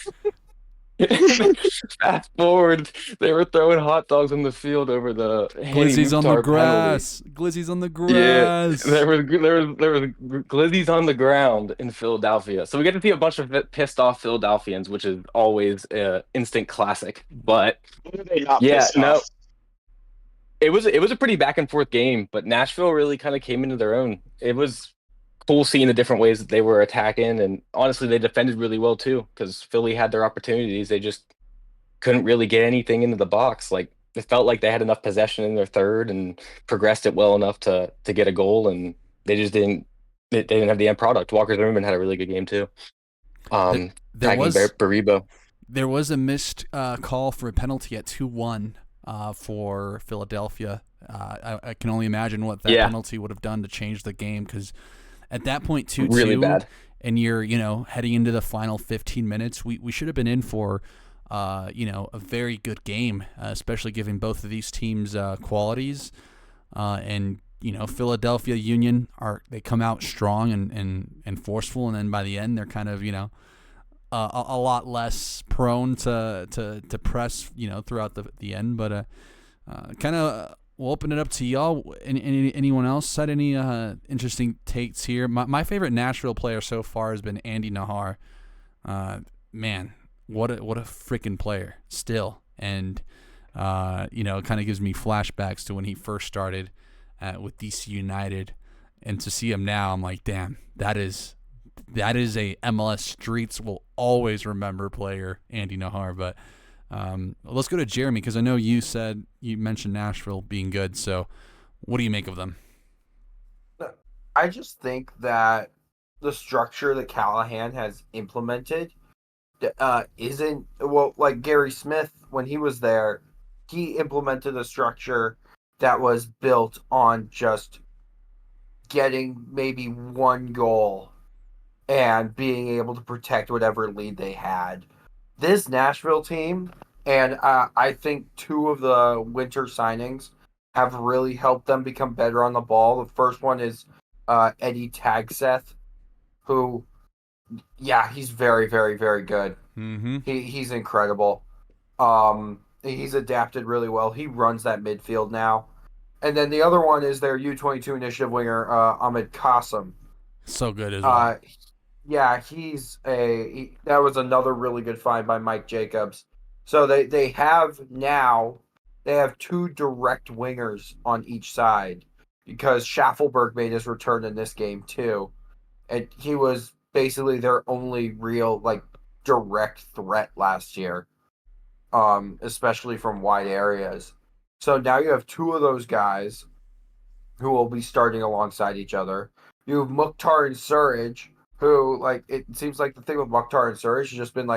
fast forward, they were throwing hot dogs on the field over the
Glizzies on the
Mukhtar
grass.
penalty.
Glizzies on the
Yeah,
grass.
there was glizzies on the ground in Philadelphia. So we get to see a bunch of pissed off Philadelphians, which is always an instant classic. But
Who are they not
yeah,
pissed
no,
off?
it was a pretty back and forth game, but Nashville really kind of came into their own. It was cool seeing the different ways that they were attacking, and honestly, they defended really well too because Philly had their opportunities. They just couldn't really get anything into the box. Like it felt like they had enough possession in their third and progressed it well enough to get a goal, and they just didn't. They didn't have the end product. Walker Zimmerman had a really good game too.
There
Tagging
was
Baribo.
There was a missed call for a penalty at 2-1 for Philadelphia. I can only imagine what that penalty would have done to change the game, because at that point 2-2,
really bad.
And you're heading into the final 15 minutes, we should have been in for a very good game, especially given both of these teams' qualities. And Philadelphia Union they come out strong and forceful, and then by the end they're kind of a lot less prone to press throughout the end. But kind of we'll open it up to y'all. Anyone else had any interesting takes here? My favorite Nashville player so far has been Andy Nahar. Man, what a freaking player still, and it kind of gives me flashbacks to when he first started with DC United, and to see him now, I'm like, damn, that is a MLS Streets will always remember player, Andy Nahar. But let's go to Jeremy, because I know you mentioned Nashville being good. So what do you make of them?
I just think that the structure that Callahan has implemented isn't, well, like Gary Smith, when he was there, he implemented a structure that was built on just getting maybe one goal and being able to protect whatever lead they had. This Nashville team, and I think two of the winter signings have really helped them become better on the ball. The first one is Eddie Tagseth, who, he's very, very, very good.
Mm-hmm.
He's incredible. He's adapted really well. He runs that midfield now. And then the other one is their U22 initiative winger, Ahmed Qasim.
So good as well.
That was another really good find by Mike Jacobs. So they have two direct wingers on each side, because Schaffelberg made his return in this game too. And he was basically their only real direct threat last year, especially from wide areas. So now you have two of those guys who will be starting alongside each other. You have Mukhtar and Surridge, who, it seems like the thing with Mukhtar and Surridge has just been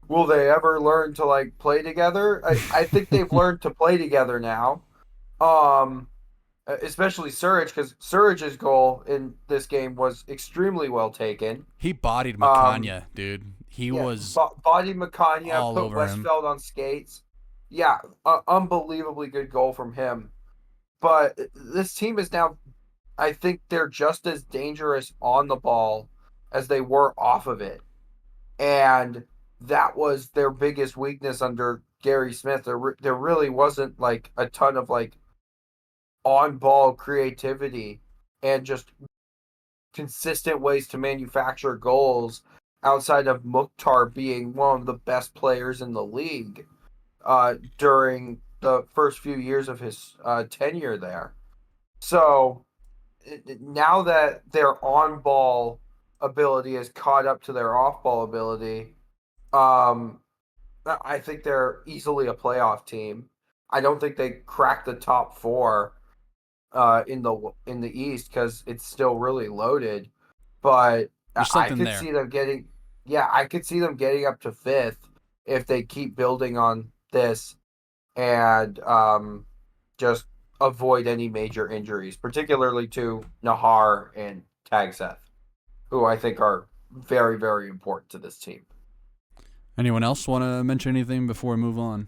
will they ever learn to play together? I think they've learned to play together now. Especially Surridge, because Surridge's goal in this game was extremely well taken.
He bodied Makanya, dude. He was
bodied Makanya, put
over
Westfeld on skates. Yeah, unbelievably good goal from him. But this team is now, I think they're just as dangerous on the ball as they were off of it. And that was their biggest weakness under Gary Smith. There really wasn't a ton of on-ball creativity and just consistent ways to manufacture goals outside of Mukhtar being one of the best players in the league during the first few years of his tenure there. So now that their on-ball ability has caught up to their off-ball ability, I think they're easily a playoff team. I don't think they crack the top 4 in the East because it's still really loaded. But
There's
I
something
could
there.
see them getting, yeah, I could see them getting up to 5th if they keep building on this and just avoid any major injuries, particularly to Nahar and Tagseth, who I think are very, very important to this team.
Anyone else want to mention anything before we move on?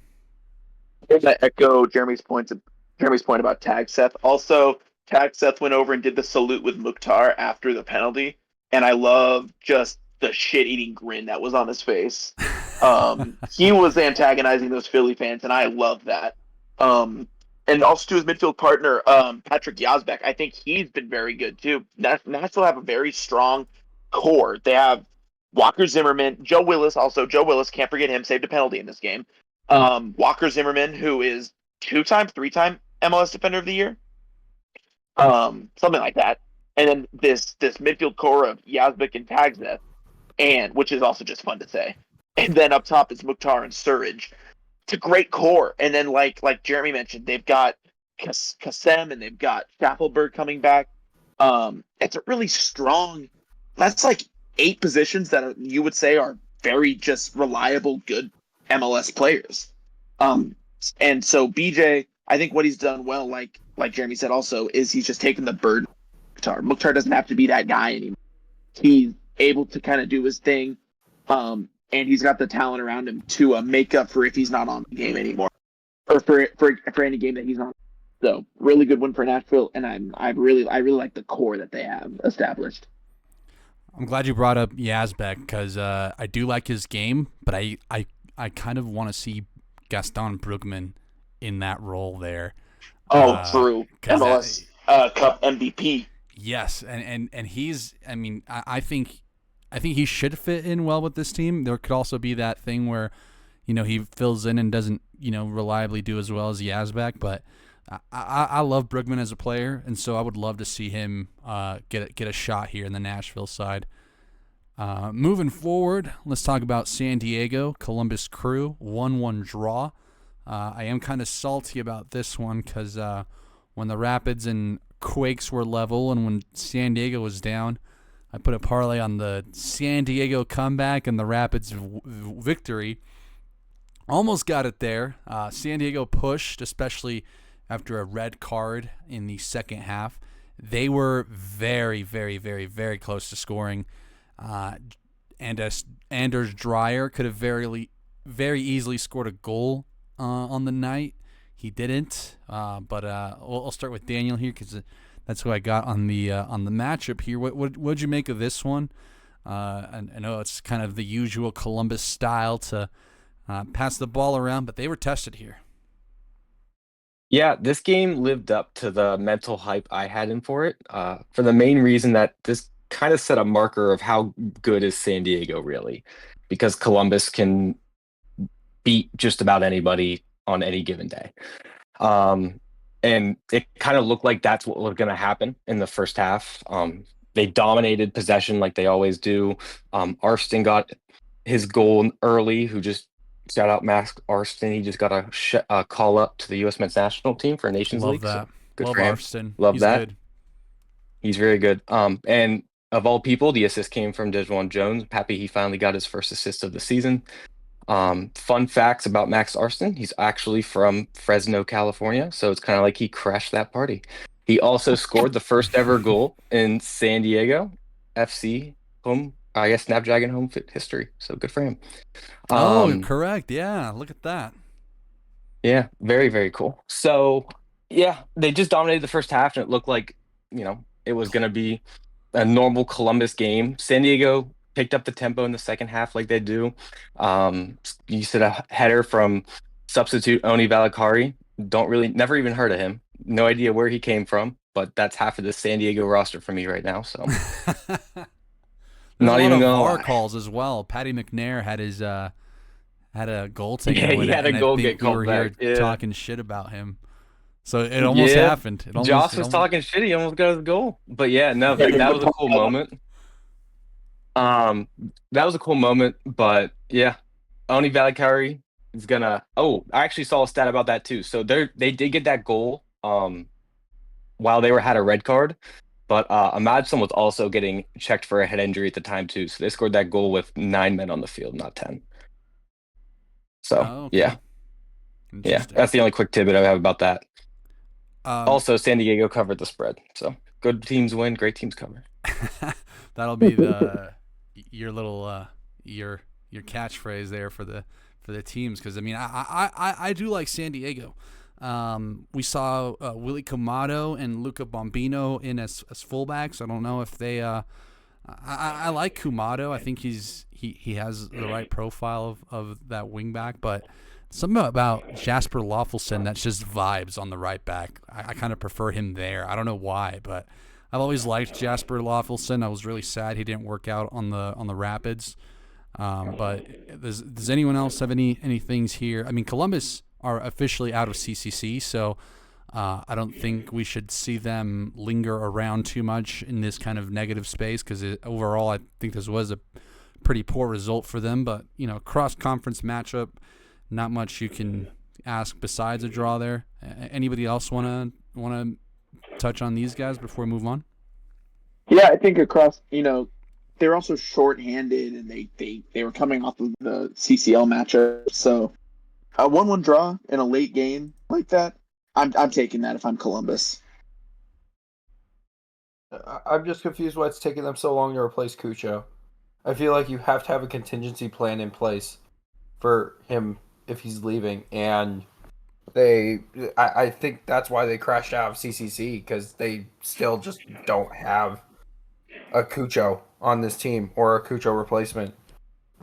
I'm going to echo Jeremy's point about Tag Seth. Also, Tag Seth went over and did the salute with Mukhtar after the penalty, and I love just the shit-eating grin that was on his face. He was antagonizing those Philly fans, and I love that. And also to his midfield partner, Patrick Yazbek, I think he's been very good too. Nashville have a very strong core. They have Walker Zimmerman, Joe Willis. Also, Joe Willis, can't forget him, saved a penalty in this game. Walker Zimmerman, who is 3-time MLS Defender of the Year, something like that. And then this midfield core of Yazbek and Tagseth, and which is also just fun to say. And then up top is Mukhtar and Surridge. It's a great core. And then like Jeremy mentioned, they've got Kassem and they've got Schaffelberg coming back. It's a really strong. That's like 8 positions that you would say are very just reliable, good MLS players. And so BJ, I think what he's done well, like Jeremy said also, is he's just taken the burden of Mukhtar. Mukhtar doesn't have to be that guy anymore. He's able to kind of do his thing. And he's got the talent around him to make up for if he's not on the game anymore, or for any game that he's on. So really good win for Nashville, and I really like the core that they have established.
I'm glad you brought up Yazbek because I do like his game, but I kind of want to see Gaston Brugman in that role there.
True. MLS Cup MVP.
Yes, and he's. I mean, I think he should fit in well with this team. There could also be that thing where, he fills in and doesn't, reliably do as well as Yazbek. But I love Brugman as a player, and so I would love to see him get a shot here in the Nashville side. Moving forward, let's talk about San Diego Columbus Crew 1-1 draw. I am kind of salty about this one because when the Rapids and Quakes were level and when San Diego was down, I put a parlay on the San Diego comeback and the Rapids victory. Almost got it there. San Diego pushed, especially after a red card in the second half. They were very, very, very, very close to scoring. Anders Dreyer could have very easily scored a goal on the night. He didn't. But I'll start with Daniel here because that's who I got on the matchup here. What'd you make of this one? I know it's kind of the usual Columbus style to pass the ball around, but they were tested here.
Yeah, this game lived up to the mental hype I had in for it, for the main reason that this kind of set a marker of how good is San Diego really, because Columbus can beat just about anybody on any given day. And it kind of looked like that's what was going to happen in the first half. They dominated possession like they always do. Arston got his goal early, who just shout out Max Arston. He just got a call up to the U.S. men's national team for Nations League.
Love that.
So good
Love
for him.
Arston.
He's that.
Good.
He's very good. And of all people, the assist came from Dejuan Jones. Happy he finally got his first assist of the season. Fun facts about Max Arston. He's actually from Fresno, California. So it's kind of like he crashed that party. He also scored the first ever goal in San Diego FC Snapdragon home history. So good for him.
Correct. Yeah. Look at that.
Yeah. Very, very cool. So yeah, they just dominated the first half and it looked like, it was going to be a normal Columbus game. San Diego picked up the tempo in the second half like they do. You said a header from substitute Oni Valakari. Never even heard of him. No idea where he came from, but that's half of the San Diego roster for me right now. So
not even VAR calls as well. Patty McNair had his had a goal taken.
Yeah, he had a goal get called back.
Here talking shit about him. So it almost happened.
Joss was talking shit. He almost got his goal. But yeah, no, that was a cool moment. That was a cool moment. But yeah, Oni Valakari is gonna. Oh, I actually saw a stat about that too. So they did get that goal while they had a red card, but Madsen was also getting checked for a head injury at the time too. So they scored that goal with 9 men on the field, not 10. So
Oh, okay.
yeah,
Interesting.
that's the only quick tidbit I have about that.
Also,
Also, San Diego covered the spread. So good teams win, great teams cover.
that'll be your little your catchphrase there for the teams, because I mean I do like San Diego. We saw Willie Camado and Luca Bombino in as fullbacks. I don't know if they. I like Kumado. I think he has the right profile of that wingback, but something about Jasper Loffelson that's just vibes on the right back. I kind of prefer him there. I don't know why, but I've always liked Jasper Loffelson. I was really sad he didn't work out on the Rapids. But does anyone else have any things here? I mean, Columbus are officially out of CCC, so I don't think we should see them linger around too much in this kind of negative space, because overall I think this was a pretty poor result for them. But, cross-conference matchup, not much you can ask besides a draw there. Anybody else want to touch on these guys before we move on?
Yeah, I think across, they're also short-handed, and they were coming off of the CCL matchup. So a 1-1 draw in a late game like that, I'm taking that if I'm Columbus.
I'm just confused why it's taking them so long to replace Cucho. I feel like you have to have a contingency plan in place for him if he's leaving, and I think that's why they crashed out of CCC, because they still just don't have a Cucho on this team or a Cucho replacement.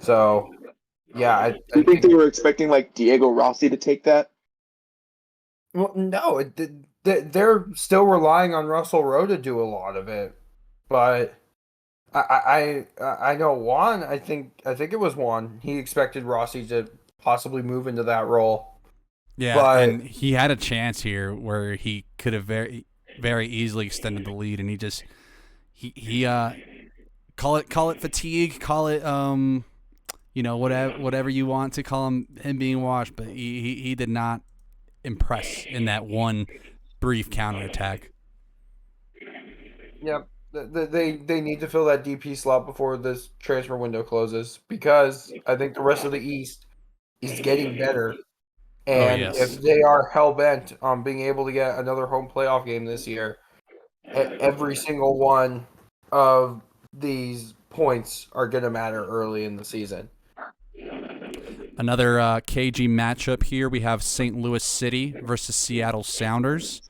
So, yeah, I
think they were expecting like Diego Rossi to take that.
Well, no, they're still relying on Russell Rowe to do a lot of it, but I know Juan. I think it was Juan. He expected Rossi to possibly move into that role.
Yeah,
but
and he had a chance here where he could have very, very easily extended the lead, and he call it fatigue, call it whatever you want to call him being washed, but he did not impress in that one brief counterattack.
Yep. They need to fill that DP slot before this transfer window closes, because I think the rest of the East is getting better. And if they are hell-bent on being able to get another home playoff game this year, every single one of these points are going to matter early in the season.
Another KG matchup here. We have St. Louis City versus Seattle Sounders.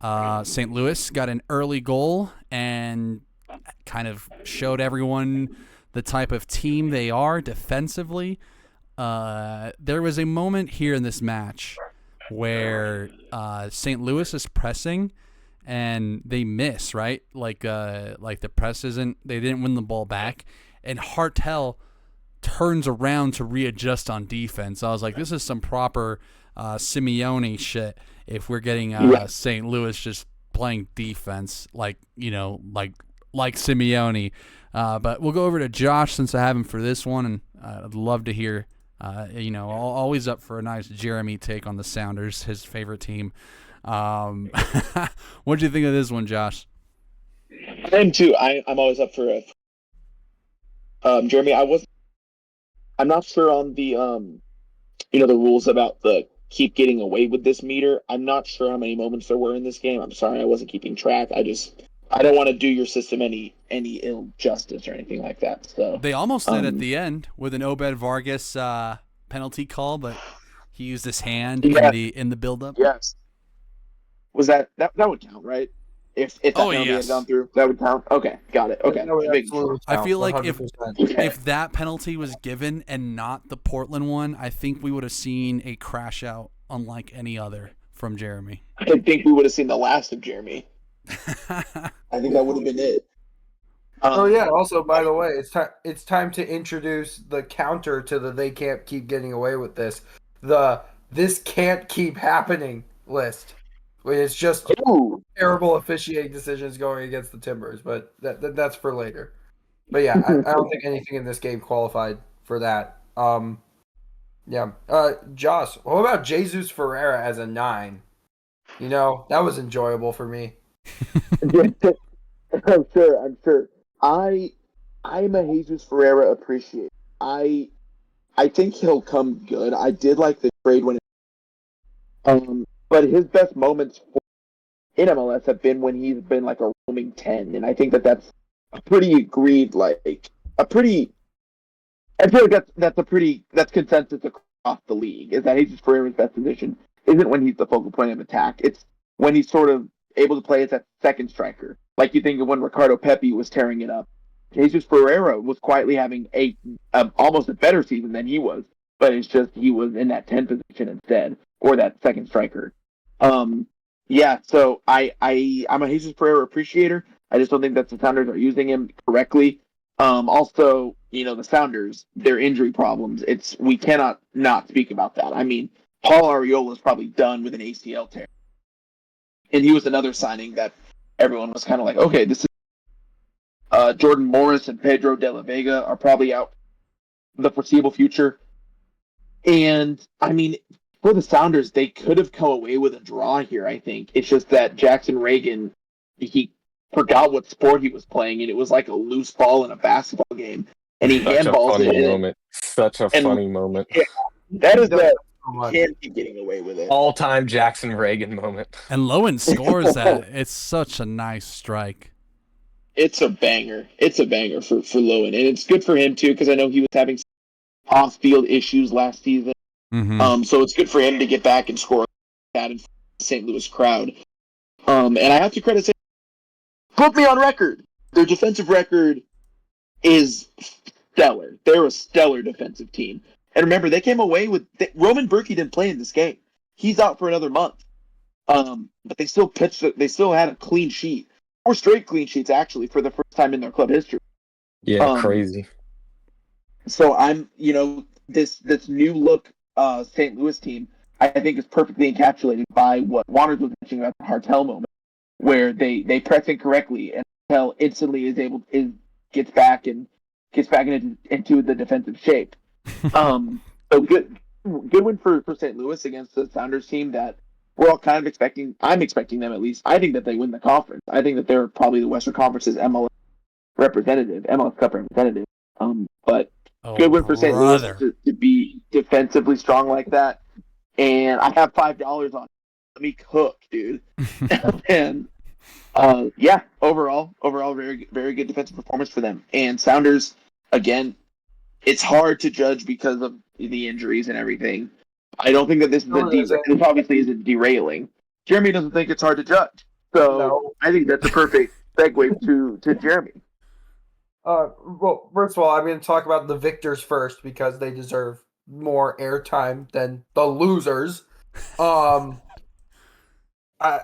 St. Louis got an early goal and kind of showed everyone the type of team they are defensively. There was a moment here in this match where St. Louis is pressing and they miss, right? Like the press they didn't win the ball back, and Hartel turns around to readjust on defense. I was like, this is some proper Simeone shit if we're getting St. Louis just playing defense like Simeone. But we'll go over to Josh since I have him for this one, and I'd love to hear always up for a nice Jeremy take on the Sounders, his favorite team. What did you think of this one, Josh?
I am too. I'm always up for it. Jeremy, I'm not sure on the the rules about the keep getting away with this meter. I'm not sure how many moments there were in this game. I'm sorry, I wasn't keeping track. I don't want to do your system any ill justice or anything like that. So
they almost did at the end with an Obed Vargas penalty call, but he used his hand in the build-up.
Yes. Was that would count, right? If that penalty had gone through, that would count. Okay, got it. Okay.
I feel like
100%.
if that penalty was given and not the Portland one, I think we would have seen a crash out unlike any other from Jeremy.
I think we would have seen the last of Jeremy. I think that would have been it.
Also, by the way, it's time to introduce the counter to the they can't keep getting away with this. The this can't keep happening list. It's just terrible officiating decisions going against the Timbers, but that's for later. But yeah, I don't think anything in this game qualified for that. Yeah. Joss, what about Jesus Ferreira as a 9? That was enjoyable for me.
I'm sure. I'm sure. I'm a Jesus Ferreira appreciator. I think he'll come good. I did like the trade but his best moments in MLS have been when he's been like a roaming 10, and I think that's a pretty agreed, like a pretty. I feel like that's consensus across the league is that Jesus Ferreira's best position isn't when he's the focal point of attack. It's when he's sort of able to play as that second striker. Like you think of when Ricardo Pepi was tearing it up. Jesus Ferreira was quietly having almost a better season than he was, but it's just he was in that 10 position instead, or that second striker. Yeah, so I'm a Jesus Ferreira appreciator. I just don't think that the Sounders are using him correctly. Also, the Sounders, their injury problems. We cannot not speak about that. I mean, Paul Arriola is probably done with an ACL tear, and he was another signing that everyone was kind of like, okay, this is Jordan Morris and Pedro de la Vega are probably out the foreseeable future. And I mean, for the Sounders, they could have come away with a draw here. I think it's just that Jackson Reagan, he forgot what sport he was playing, and it was like a loose ball in a basketball game, and he handballs it in.
Such a funny moment.
Yeah, that is that. Can't be getting away with it.
All-time Jackson Reagan moment.
And Lowen scores that. It's such a nice strike.
It's a banger. It's a banger for Lowen, and it's good for him too because I know he was having off-field issues last season.
Mm-hmm.
So it's good for him to get back and score that in the St. Louis crowd. And I have to credit. Put me on record. Their defensive record is stellar. They're a stellar defensive team. And remember, they came away with Roman Berkey didn't play in this game. He's out for another month. But they still pitched. They still had a clean sheet. 4 straight clean sheets actually for the first time in their club history.
Yeah, crazy.
So I'm, this new look St. Louis team, I think is perfectly encapsulated by what Juanners was mentioning about the Hartel moment, where they press in correctly and Hartel instantly gets back into the defensive shape. So good win for St. Louis against the Sounders team that we're all kind of expecting. I'm expecting them at least. I think that they win the conference. I think that they're probably the Western Conference's MLS Cup representative. But good win for St. Louis to be defensively strong like that. And I have $5 on it. Let me cook, dude. And yeah, overall, very very good defensive performance for them. And Sounders, again, it's hard to judge because of the injuries and everything. I don't think that this obviously isn't derailing. Jeremy doesn't think it's hard to judge. So I think that's a perfect segue to Jeremy.
Well, first of all, I'm going to talk about the victors first because they deserve more airtime than the losers.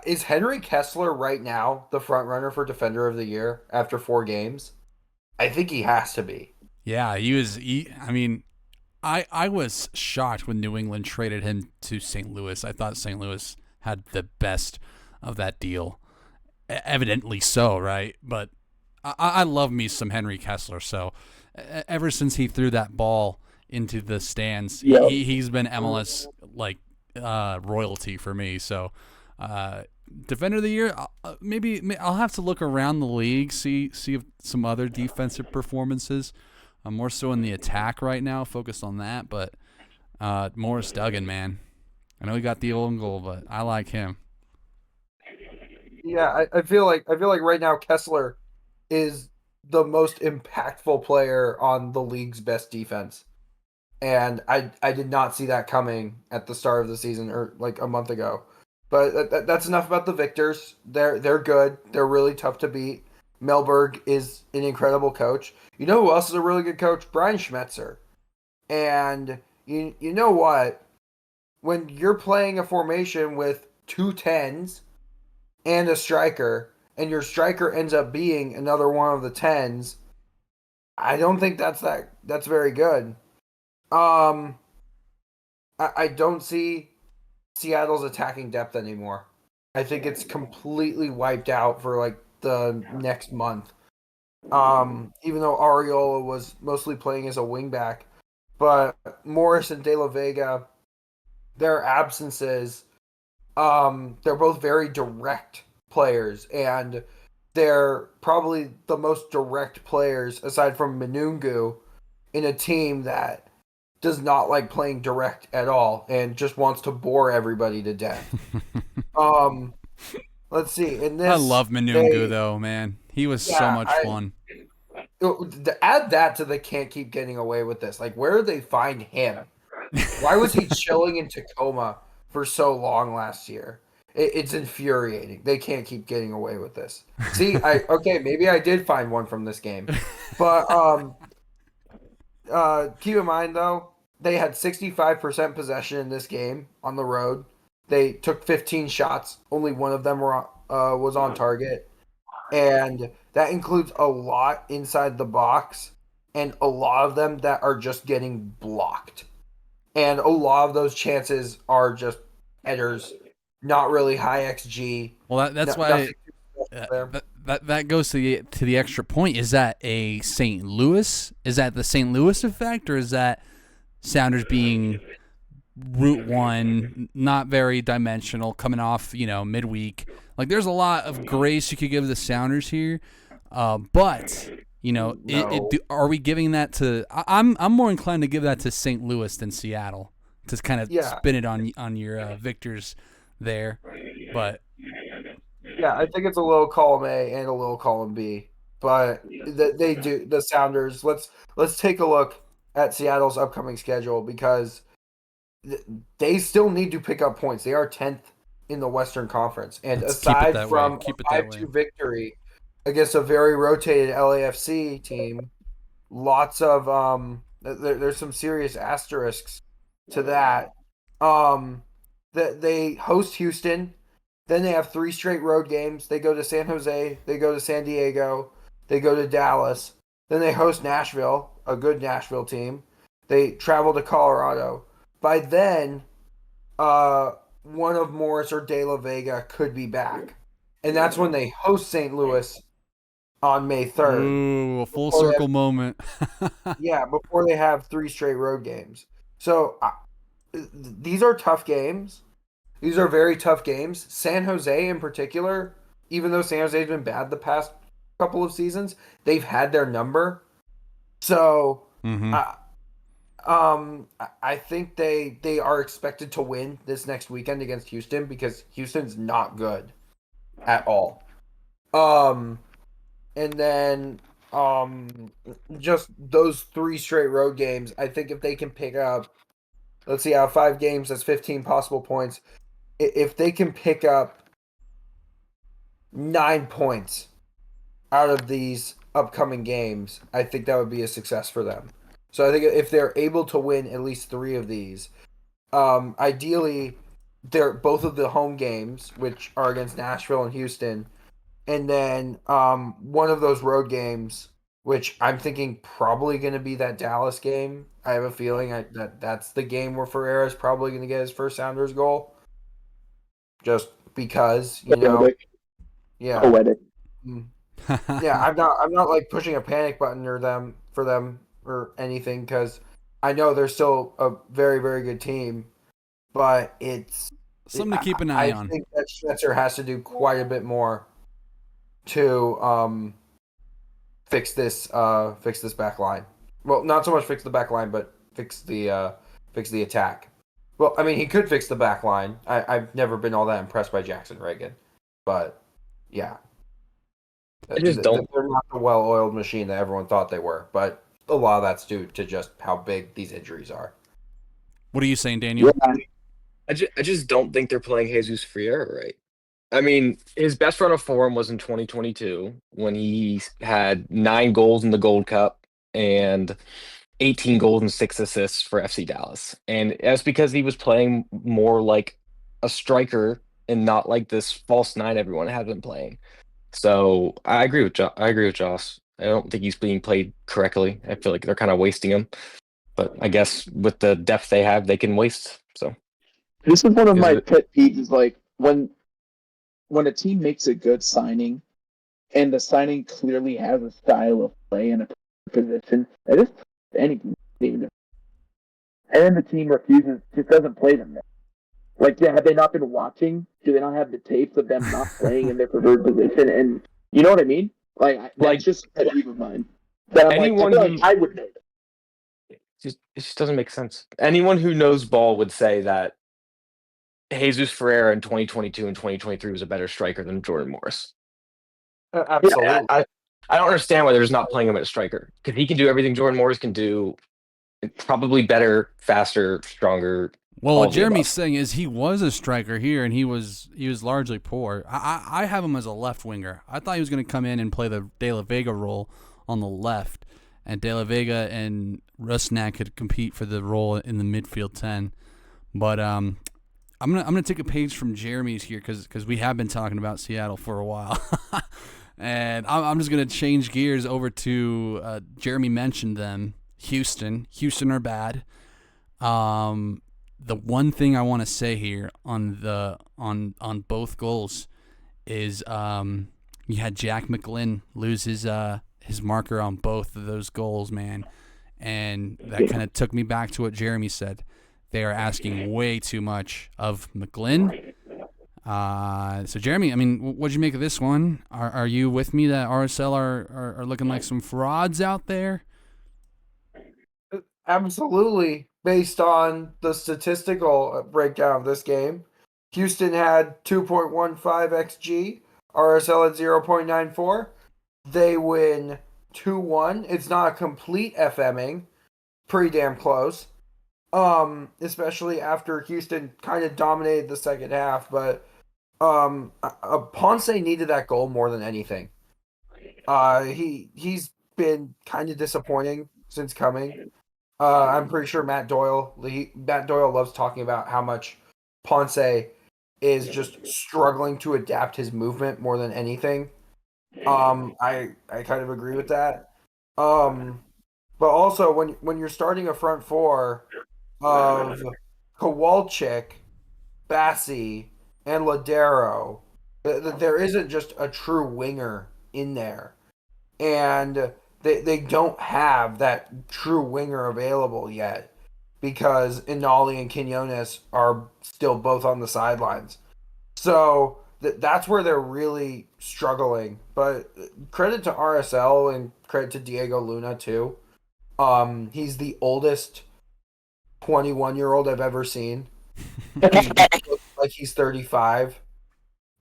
Is Henry Kessler right now the front runner for Defender of the Year after 4 games? I think he has to be.
Yeah, he was. I mean, I was shocked when New England traded him to St. Louis. I thought St. Louis had the best of that deal. Evidently so, right? But I love me some Henry Kessler. So ever since he threw that ball into the stands, he's been MLS royalty for me. So Defender of the Year, maybe I'll have to look around the league, see if some other defensive performances. I'm more so in the attack right now, focused on that. But Morris Duggan, man, I know he got the own goal, but I like him.
Yeah, I feel like right now Kessler is the most impactful player on the league's best defense, and I did not see that coming at the start of the season or like a month ago. But that's enough about the victors. They're good. They're really tough to beat. Melberg is an incredible coach. You know who else is a really good coach? Brian Schmetzer. And you know what? When you're playing a formation with 2 10s and a striker, and your striker ends up being another one of the 10s, I don't think that's very good. I don't see Seattle's attacking depth anymore. I think it's completely wiped out for like the next month. Even though Arriola was mostly playing as a wingback, but Morris and De La Vega, their absences, they're both very direct players, and they're probably the most direct players aside from Manungu in a team that does not like playing direct at all and just wants to bore everybody to death. Let's see. In this,
I love Manungu though, man. He was so much fun.
Add that to the can't keep getting away with this. Like, where did they find him? Why was he chilling in Tacoma for so long last year? It's infuriating. They can't keep getting away with this. See, maybe I did find one from this game, but keep in mind though, they had 65% possession in this game on the road. They took 15 shots. Only one of them was on target, and that includes a lot inside the box, and a lot of them that are just getting blocked. And a lot of those chances are just headers, not really high XG.
Well, that's why that goes to the extra point. Is that a St. Louis? Is that the St. Louis effect, or is that Sounders being Route 1, not very dimensional, coming off midweek? Like, there's a lot of grace you could give the Sounders here, but.
No.
Are we giving that to? I'm more inclined to give that to St. Louis than Seattle, to kind of spin it on your victors there. But
yeah, I think it's a little column A and a little column B. But they do the Sounders. Let's take a look at Seattle's upcoming schedule, because they still need to pick up points. They are 10th in the Western Conference, and aside from a 5-2 victory against a very rotated LAFC team, lots of there's some serious asterisks to that. That they host Houston, then they have 3 straight road games. They go to San Jose, they go to San Diego, they go to Dallas, then they host Nashville, a good Nashville team. They travel to Colorado. By then, one of Morris or De La Vega could be back, and that's when they host St. Louis on May 3rd.
Ooh, a full circle moment.
Yeah, before they have 3 straight road games. So these are tough games. These are very tough games. San Jose in particular, even though San Jose's been bad the past couple of seasons, they've had their number. So I think they are expected to win this next weekend against Houston, because Houston's not good at all. And then just those 3 straight road games, I think if they can pick up, let's see, out of 5 games, that's 15 possible points. If they can pick up 9 points out of these upcoming games, I think that would be a success for them. So I think if they're able to win at least 3 of these, ideally, they're both of the home games, which are against Nashville and Houston, and then one of those road games, which I'm thinking probably going to be that Dallas game. I have a feeling that's the game where Ferreira's probably going to get his first Sounders goal. Just because,
Poetic.
Yeah.
Poetic.
Yeah, I'm not like pushing a panic button for them or anything, because I know they're still a very, very good team, but it's
something to keep an eye on.
I think that Schmetzer has to do quite a bit more to fix this back line. Well, not so much fix the back line, but fix the attack. Well, I mean, he could fix the back line. I've never been all that impressed by Jackson Reagan, but yeah,
I just don't.
They're not the well-oiled machine that everyone thought they were, but a lot of that's due to just how big these injuries are.
What are you saying, Daniel?
I just don't think they're playing Jesus Ferreira right. I mean, his best run of form was in 2022 when he had 9 goals in the Gold Cup and 18 goals and 6 assists for FC Dallas. And that's because he was playing more like a striker and not like this false 9 everyone had been playing. So I agree with Joss. I don't think he's being played correctly. I feel like they're kind of wasting him. But I guess with the depth they have, they can waste. So
this is one of my pet peeves, is like when a team makes a good signing and the signing clearly has a style of play and a position, that is anything. and then the team just doesn't play them there. Like, yeah, have they not been watching? Do they not have the tapes of them not playing in their preferred position? And you know what I mean? That's just a dream of mine. That I feel like I would know.
It just doesn't make sense. Anyone who knows ball would say that Jesus Ferreira in 2022 and 2023 was a better striker than Jordan Morris.
Absolutely.
Yeah, I don't understand why they're just not playing him at a striker, because he can do everything Jordan Morris can do, probably better, faster, stronger.
Well, what Jeremy's saying is he was a striker here, and he was largely poor. I have him as a left winger. I thought he was going to come in and play the De La Vega role on the left, and De La Vega and Rusnak could compete for the role in the midfield 10. But I'm gonna take a page from Jeremy's here because we have been talking about Seattle for a while, and I'm just gonna change gears over to Jeremy mentioned them. Houston are bad. The one thing I want to say here on both goals is you had Jack McGlynn lose his marker on both of those goals, man, and that kind of took me back to what Jeremy said. They are asking way too much of McGlynn. So Jeremy, I mean, what'd you make of this one? Are you with me that RSL are looking like some frauds out there?
Absolutely. Based on the statistical breakdown of this game, Houston had 2.15 XG, RSL at 0.94. They win 2-1. It's not a complete FMing. Pretty damn close. Especially after Houston kind of dominated the second half, but Ponce needed that goal more than anything. He's been kind of disappointing since coming. I'm pretty sure Matt Doyle loves talking about how much Ponce is just struggling to adapt his movement more than anything. I kind of agree with that. But also when you're starting a front four of Kowalczyk, Bassi, and Ladero, there isn't just a true winger in there. And they don't have that true winger available yet because Inali and Quinones are still both on the sidelines. So that's where they're really struggling. But credit to RSL and credit to Diego Luna too. He's the oldest 21-year-old I've ever seen. He looks like he's 35.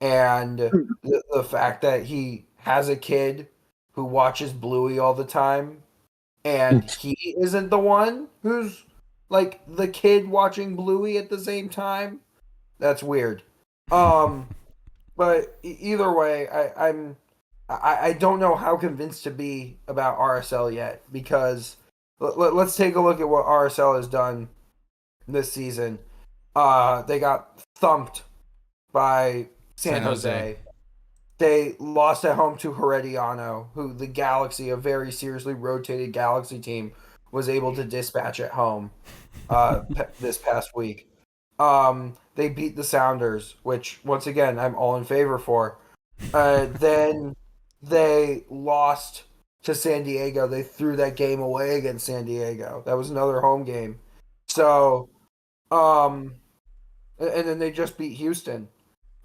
And the fact that he has a kid who watches Bluey all the time, and he isn't the one who's like the kid watching Bluey at the same time, that's weird. But either way, I don't know how convinced to be about RSL yet, because let's take a look at what RSL has done this season. They got thumped by San Jose. They lost at home to Herediano, who the Galaxy, a very seriously rotated Galaxy team, was able to dispatch at home this past week. They beat the Sounders, which, once again, I'm all in favor for. Then they lost to San Diego. They threw that game away against San Diego. That was another home game. So, and then they just beat Houston.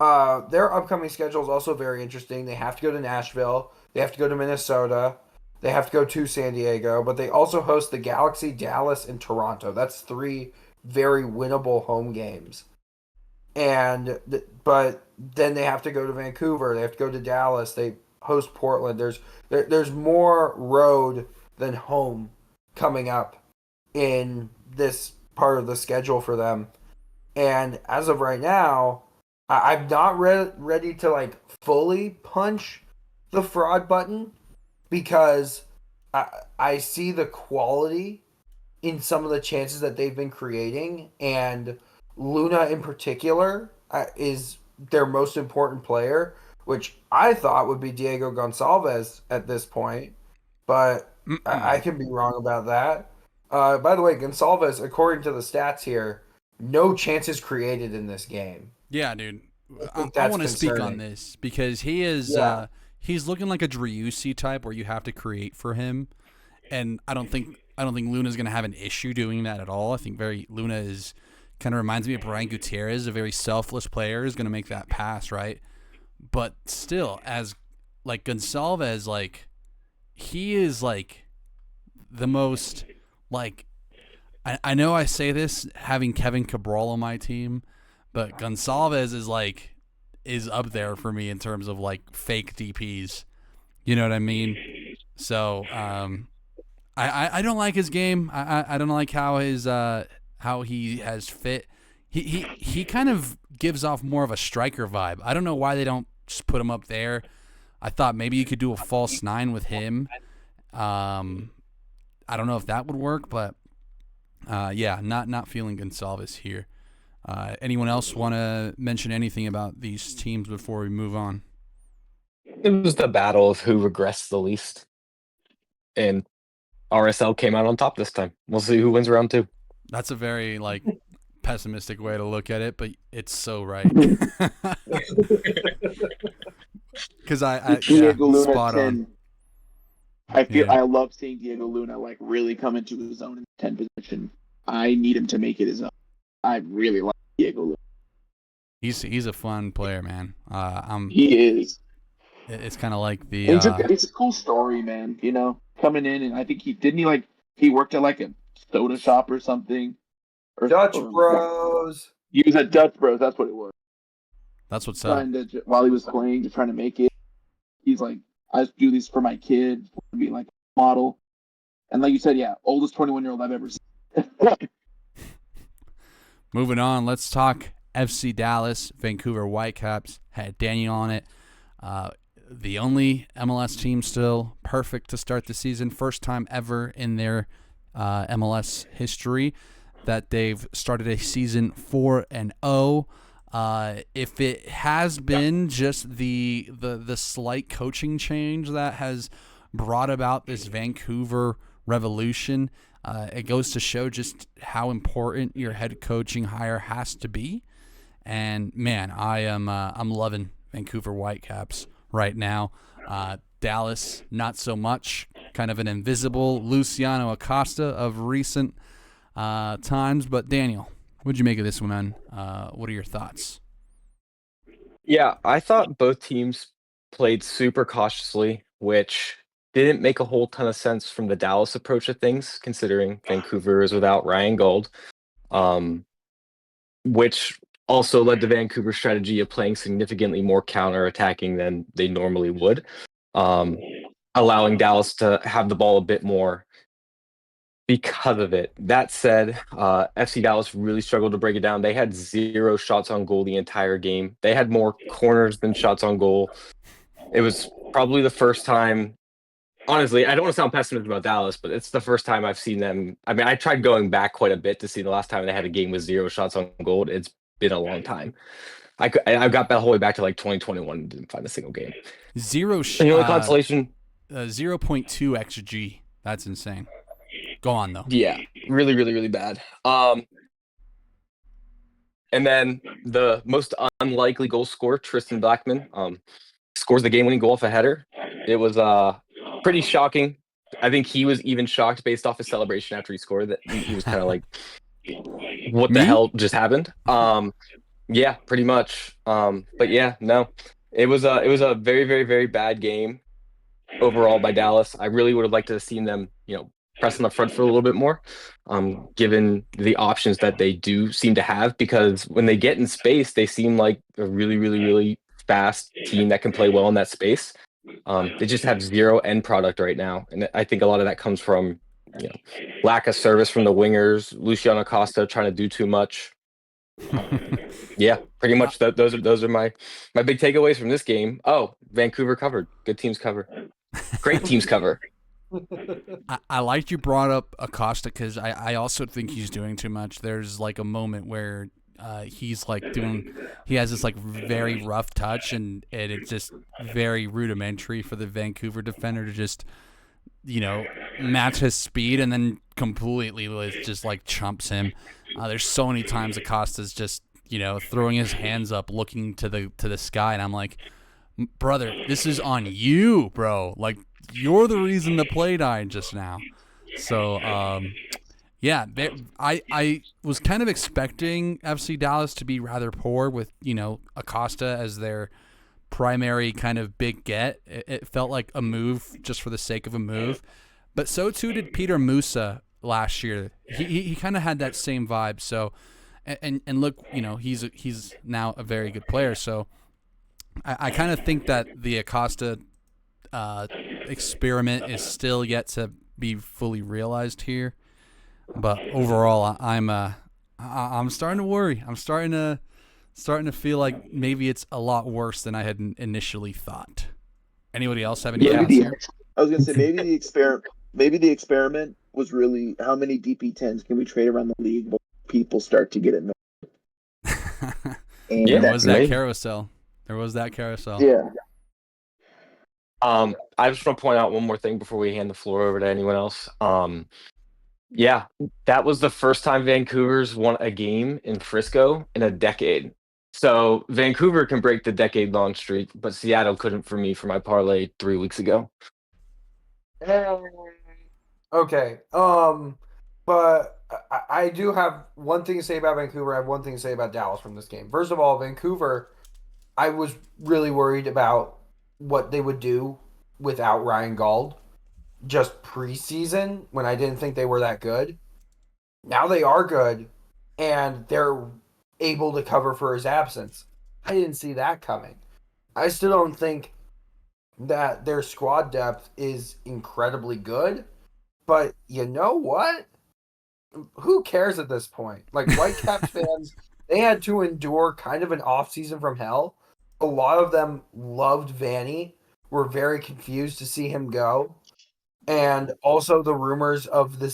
Their upcoming schedule is also very interesting. They have to go to Nashville. They have to go to Minnesota. They have to go to San Diego. But they also host the Galaxy, Dallas, and Toronto. That's 3 very winnable home games. But then they have to go to Vancouver. They have to go to Dallas. They host Portland. There's more road than home coming up in this part of the schedule for them. And as of right now, I'm not ready to like fully punch the fraud button, because I see the quality in some of the chances that they've been creating, and Luna in particular is their most important player, which I thought would be Diego Gonçalves at this point, but I can be wrong about that. By the way, Gonçalves, according to the stats here, no chances created in this game.
Yeah, dude. I want to speak on this because he is he's looking like a Driussi type where you have to create for him, and I don't think I don't think Luna's going to have an issue doing that at all. I think Luna is kind of reminds me of Brian Gutierrez, a very selfless player, is going to make that pass, right? But still, as like Gonçalves, like he is like the most like I know I say this having Kevin Cabral on my team, but Gonçalves is up there for me in terms of like fake DPs. You know what I mean? So I don't like his game. I don't like how how he has fit. He kind of gives off more of a striker vibe. I don't know why they don't just put him up there. I thought maybe you could do a false 9 with him. I don't know if that would work, but yeah, not feeling Gonçalves here. Anyone else want to mention anything about these teams before we move on?
It was the battle of who regressed the least. And RSL came out on top this time. We'll see who wins round 2.
That's a very like pessimistic way to look at it, but it's so right. Because
Diego Luna
spot
10.
on.
I love seeing Diego Luna like really come into his own in the 10 position. I need him to make it his own. I really like Diego Luna.
He's a fun player, man.
He is.
It's kind of like the.
It's a cool story, man. You know, coming in and I think he worked at like a soda shop or something.
Dutch Bros.
He was at Dutch Bros. That's what it was.
That's what's up.
While he was playing, just trying to make it. He's like, I just do this for my kid, to be like a model. And like you said, yeah, oldest 21-year-old I've ever seen.
Moving on, let's talk FC Dallas, Vancouver Whitecaps. Had Daniel on it. The only MLS team still perfect to start the season. First time ever in their MLS history that they've started a season 4-0. If it has been just the slight coaching change that has brought about this Vancouver revolution, it goes to show just how important your head coaching hire has to be. And man, I'm loving Vancouver Whitecaps right now. Dallas, not so much. Kind of an invisible Luciano Acosta of recent times. But Daniel, what'd you make of this one, man? What are your thoughts?
Yeah, I thought both teams played super cautiously, which didn't make a whole ton of sense from the Dallas approach of things, considering Vancouver is without Ryan Gold, which also led to Vancouver's strategy of playing significantly more counter-attacking than they normally would, allowing Dallas to have the ball a bit more because of it. That said, FC Dallas really struggled to break it down. They had 0 shots on goal the entire game. They had more corners than shots on goal. It was probably the first time, honestly, I don't want to sound pessimistic about Dallas, but it's the first time I've seen them. I mean, I tried going back quite a bit to see the last time they had a game with 0 shots on goal. It's been a long time. I got that whole way back to like 2021 and didn't find a single game.
0
the only consolation,
0.2 xG. That's insane. Go on though.
Yeah, really, really, really bad. And then the most unlikely goal scorer, Tristan Blackman, scores the game-winning goal off a header. It was pretty shocking. I think he was even shocked based off his celebration after he scored. That he was kind of like, "What the hell just happened?" Yeah, pretty much. But yeah, no, it was a very, very, very bad game overall by Dallas. I really would have liked to have seen them, press on the front foot a little bit more, given the options that they do seem to have, because when they get in space, they seem like a really, really, really fast team that can play well in that space. They just have 0 end product right now. And I think a lot of that comes from, lack of service from the wingers, Luciano Acosta trying to do too much. Yeah, pretty much those are my big takeaways from this game. Oh, Vancouver covered. Good teams cover. Great teams cover.
I liked you brought up Acosta because I also think he's doing too much. There's like a moment where he's like he has this like very rough touch and it's just very rudimentary for the Vancouver defender to just match his speed and then completely just like chumps him. There's so many times Acosta's just throwing his hands up looking to the sky, and I'm like, brother, this is on you, bro. Like, you're the reason the play died just now. So, yeah, I was kind of expecting FC Dallas to be rather poor with, Acosta as their primary kind of big get. It felt like a move just for the sake of a move. But so too did Peter Musa last year. He kind of had that same vibe. So, and look, he's now a very good player. So I kind of think that the Acosta experiment is still yet to be fully realized here. But overall, I'm starting to worry. I'm starting to feel like maybe it's a lot worse than I had initially thought. Anybody else have any thoughts here?
I was gonna say maybe the experiment was really how many DP10s can we trade around the league before people start to get it.
There was that carousel.
Yeah.
I just want to point out one more thing before we hand the floor over to anyone else. Yeah, that was the first time Vancouver's won a game in Frisco in a decade. So Vancouver can break the decade-long streak, but Seattle couldn't for me for my parlay 3 weeks ago.
Okay. But I do have one thing to say about Vancouver. I have one thing to say about Dallas from this game. First of all, Vancouver, I was really worried about what they would do without Ryan Gauld just preseason when I didn't think they were that good. Now they are good, and they're able to cover for his absence. I didn't see that coming. I still don't think that their squad depth is incredibly good, but you know what? Who cares at this point? Like, Whitecaps fans, they had to endure kind of an offseason from hell. A lot of them loved Vanny, were very confused to see him go. And also the rumors of the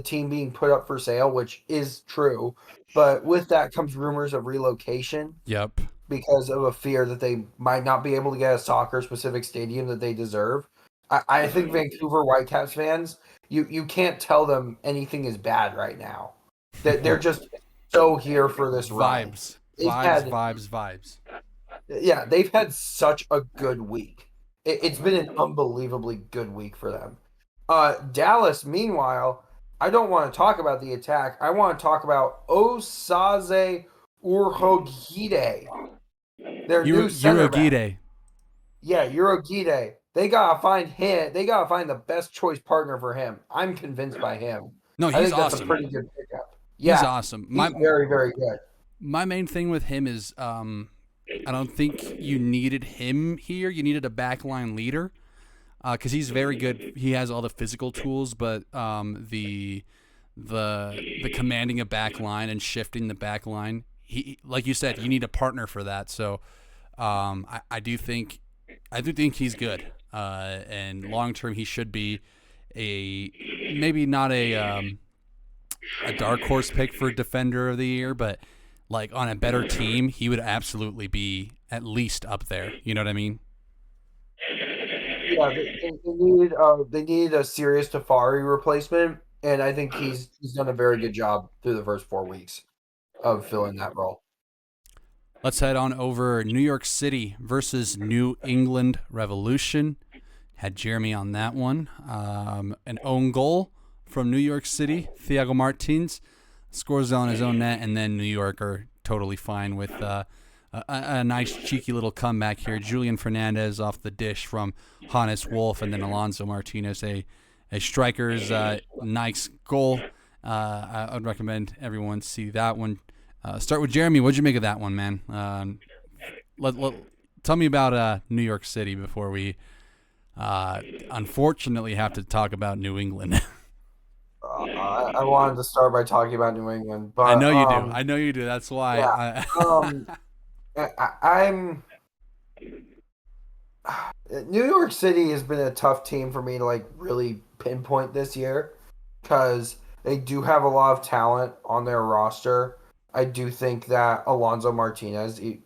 team being put up for sale, which is true. But with that comes rumors of relocation.
Yep.
Because of a fear that they might not be able to get a soccer-specific stadium that they deserve. I think Vancouver Whitecaps fans, you can't tell them anything is bad right now. They're just so here for this
vibes. Vibes.
Yeah, they've had such a good week. It's been an unbelievably good week for them. Dallas, meanwhile, I don't want to talk about the attack. I want to talk about Osaze Urhogide. Their new center back. Yeah, Urhogide. They gotta find him. They gotta find the best choice partner for him. I'm convinced by him.
No, he's awesome. That's
a pretty good pickup. Yeah,
he's awesome.
He's very, very good.
My main thing with him is I don't think you needed him here. You needed a backline leader because he's very good. He has all the physical tools, but the commanding a backline and shifting the backline, he, like you said, you need a partner for that. So I do think he's good, and long term he should be maybe not a dark horse pick for defender of the year, but like on a better team, he would absolutely be at least up there. You know what I mean?
Yeah, they need a serious Tafari replacement, and I think he's done a very good job through the first 4 weeks of filling that role.
Let's head on over New York City versus New England Revolution. Had Jeremy on that one. An own goal from New York City. Thiago Martins scores on his own net, and then New York are totally fine with a nice cheeky little comeback here. Julian Fernandez off the dish from Hannes Wolf, and then Alonso Martinez, a striker's nice goal. I would recommend everyone see that one. Start with Jeremy. What'd you make of that one, man? Tell me about New York City before we unfortunately have to talk about New England.
I wanted to start by talking about New England, but
I know you do. I know you do. That's why.
Yeah. I'm. New York City has been a tough team for me to like really pinpoint this year because they do have a lot of talent on their roster. I do think that Alonso Martinez, he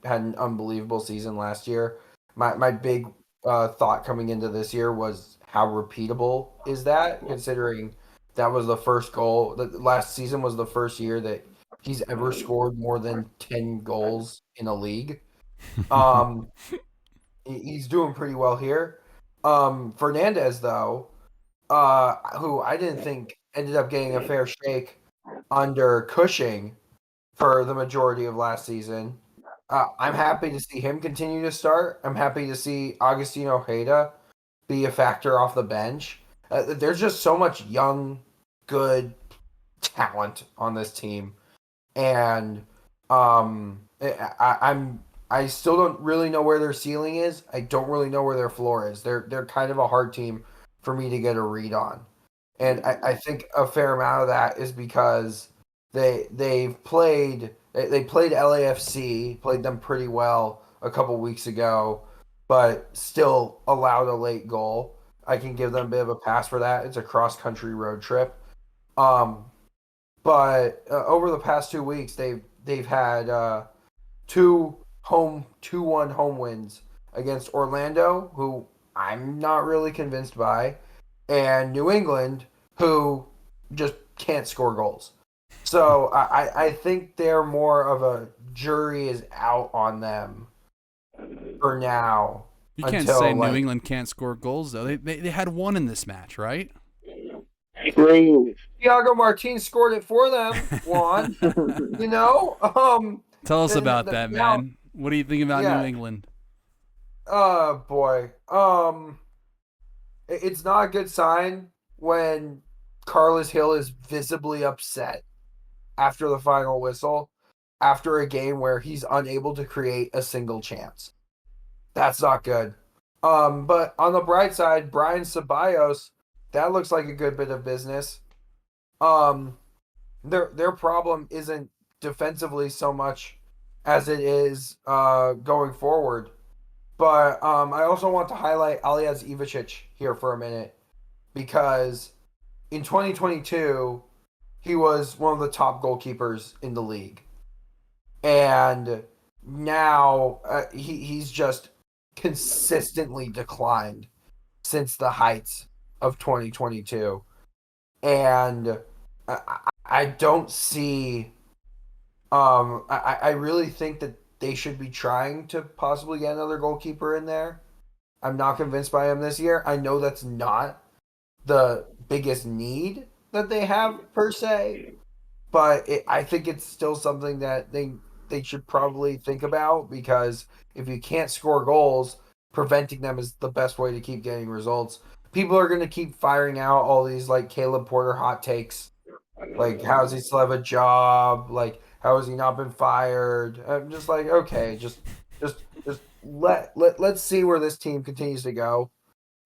had an unbelievable season last year. My big thought coming into this year was how repeatable is that, considering that was the first goal. The last season was the first year that he's ever scored more than 10 goals in a league. He's doing pretty well here. Fernandez, though, who I didn't think ended up getting a fair shake under Cushing for the majority of last season. I'm happy to see him continue to start. I'm happy to see Agustino Ojeda be a factor off the bench. There's just so much young, good talent on this team, and I still don't really know where their ceiling is. I don't really know where their floor is. They're kind of a hard team for me to get a read on, and I think a fair amount of that is because they played LAFC, played them pretty well a couple weeks ago, but still allowed a late goal. I can give them a bit of a pass for that. It's a cross country road trip. But over the past 2 weeks, they've had 2-1 home wins against Orlando, who I'm not really convinced by, and New England, who just can't score goals. So I think they're more of a jury is out on them for now.
You can't say New England can't score goals, though. They had one in this match, right?
True.
Thiago Martins scored it for them, Juan.
Tell us about that, man. What do you think about New England?
Oh, boy. It's not a good sign when Carlos Hill is visibly upset after the final whistle, after a game where he's unable to create a single chance. That's not good. But on the bright side, Brian Ceballos, that looks like a good bit of business. Their problem isn't defensively so much as it is going forward. But I also want to highlight Aljaž Ivačić here for a minute, because in 2022, he was one of the top goalkeepers in the league. And now he's just consistently declined since the heights of 2022. And I don't see... I really think that they should be trying to possibly get another goalkeeper in there. I'm not convinced by him this year. I know that's not the biggest need that they have per se, but I think it's still something that they should probably think about, because if you can't score goals, preventing them is the best way to keep getting results. People are going to keep firing out all these like Caleb Porter hot takes, like how does he still have a job, like how has he not been fired? I'm just like, okay, just let's see where this team continues to go,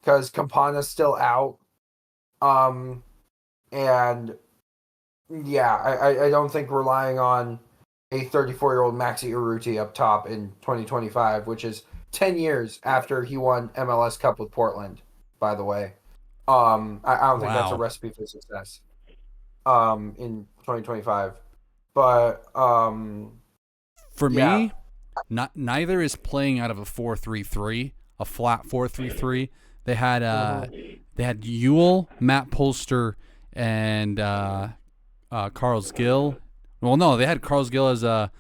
because Campana's still out. And yeah, I don't think relying on a 34-year-old Maxi Urruti up top in 2025, which is 10 years after he won MLS Cup with Portland, by the way. I don't think that's a recipe for success in 2025. But
for me, neither is playing out of a 4-3-3, a flat 4-3-3. They had Ewell, Matt Polster, and Carlos Gill. Well, no, they had Carlos Gill as a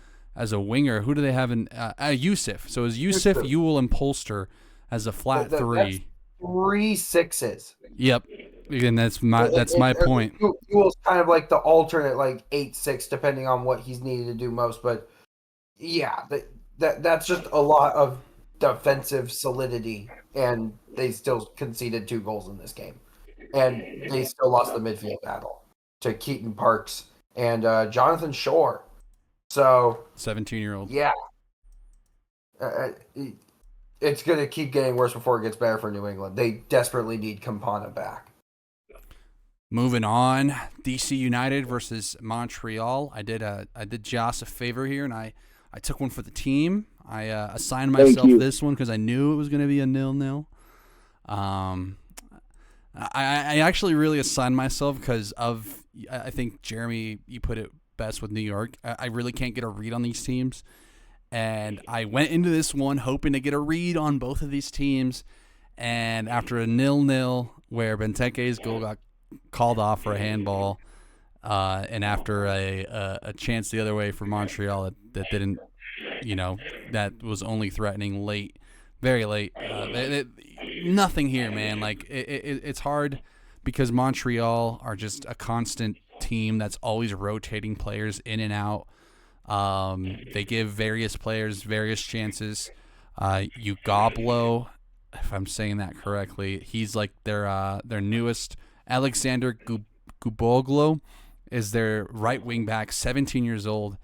winger. Who do they have in Yusuf? So it was Yusuf, Ewell, and Polster as a flat three.
That's 3 6s.
Yep. And that's my point.
Ewell's kind of like the alternate, like 8-6, depending on what he's needed to do most. But yeah, that's just a lot of defensive solidity, and they still conceded 2 goals in this game, and they still lost the midfield battle to Keaton Parks and Jonathan Shore. So
17-year-old.
Yeah, it's going to keep getting worse before it gets better for New England. They desperately need Campana back.
Moving on, DC United versus Montreal. I did Joss a favor here, and I took one for the team. I assigned myself this one because I knew it was going to be a 0-0. I actually really assigned myself because of, I think, Jeremy, you put it best with New York. I really can't get a read on these teams. And I went into this one hoping to get a read on both of these teams. And after a 0-0 where Benteke's goal got called off for a handball, and after a chance the other way for Montreal that didn't, that was only threatening late, very late. Nothing here, man. Like it's hard because Montreal are just a constant team that's always rotating players in and out. They give various players various chances. Ugoblo, if I'm saying that correctly, he's like their newest. Alexander Guboglo is their right wing back, 17 years old,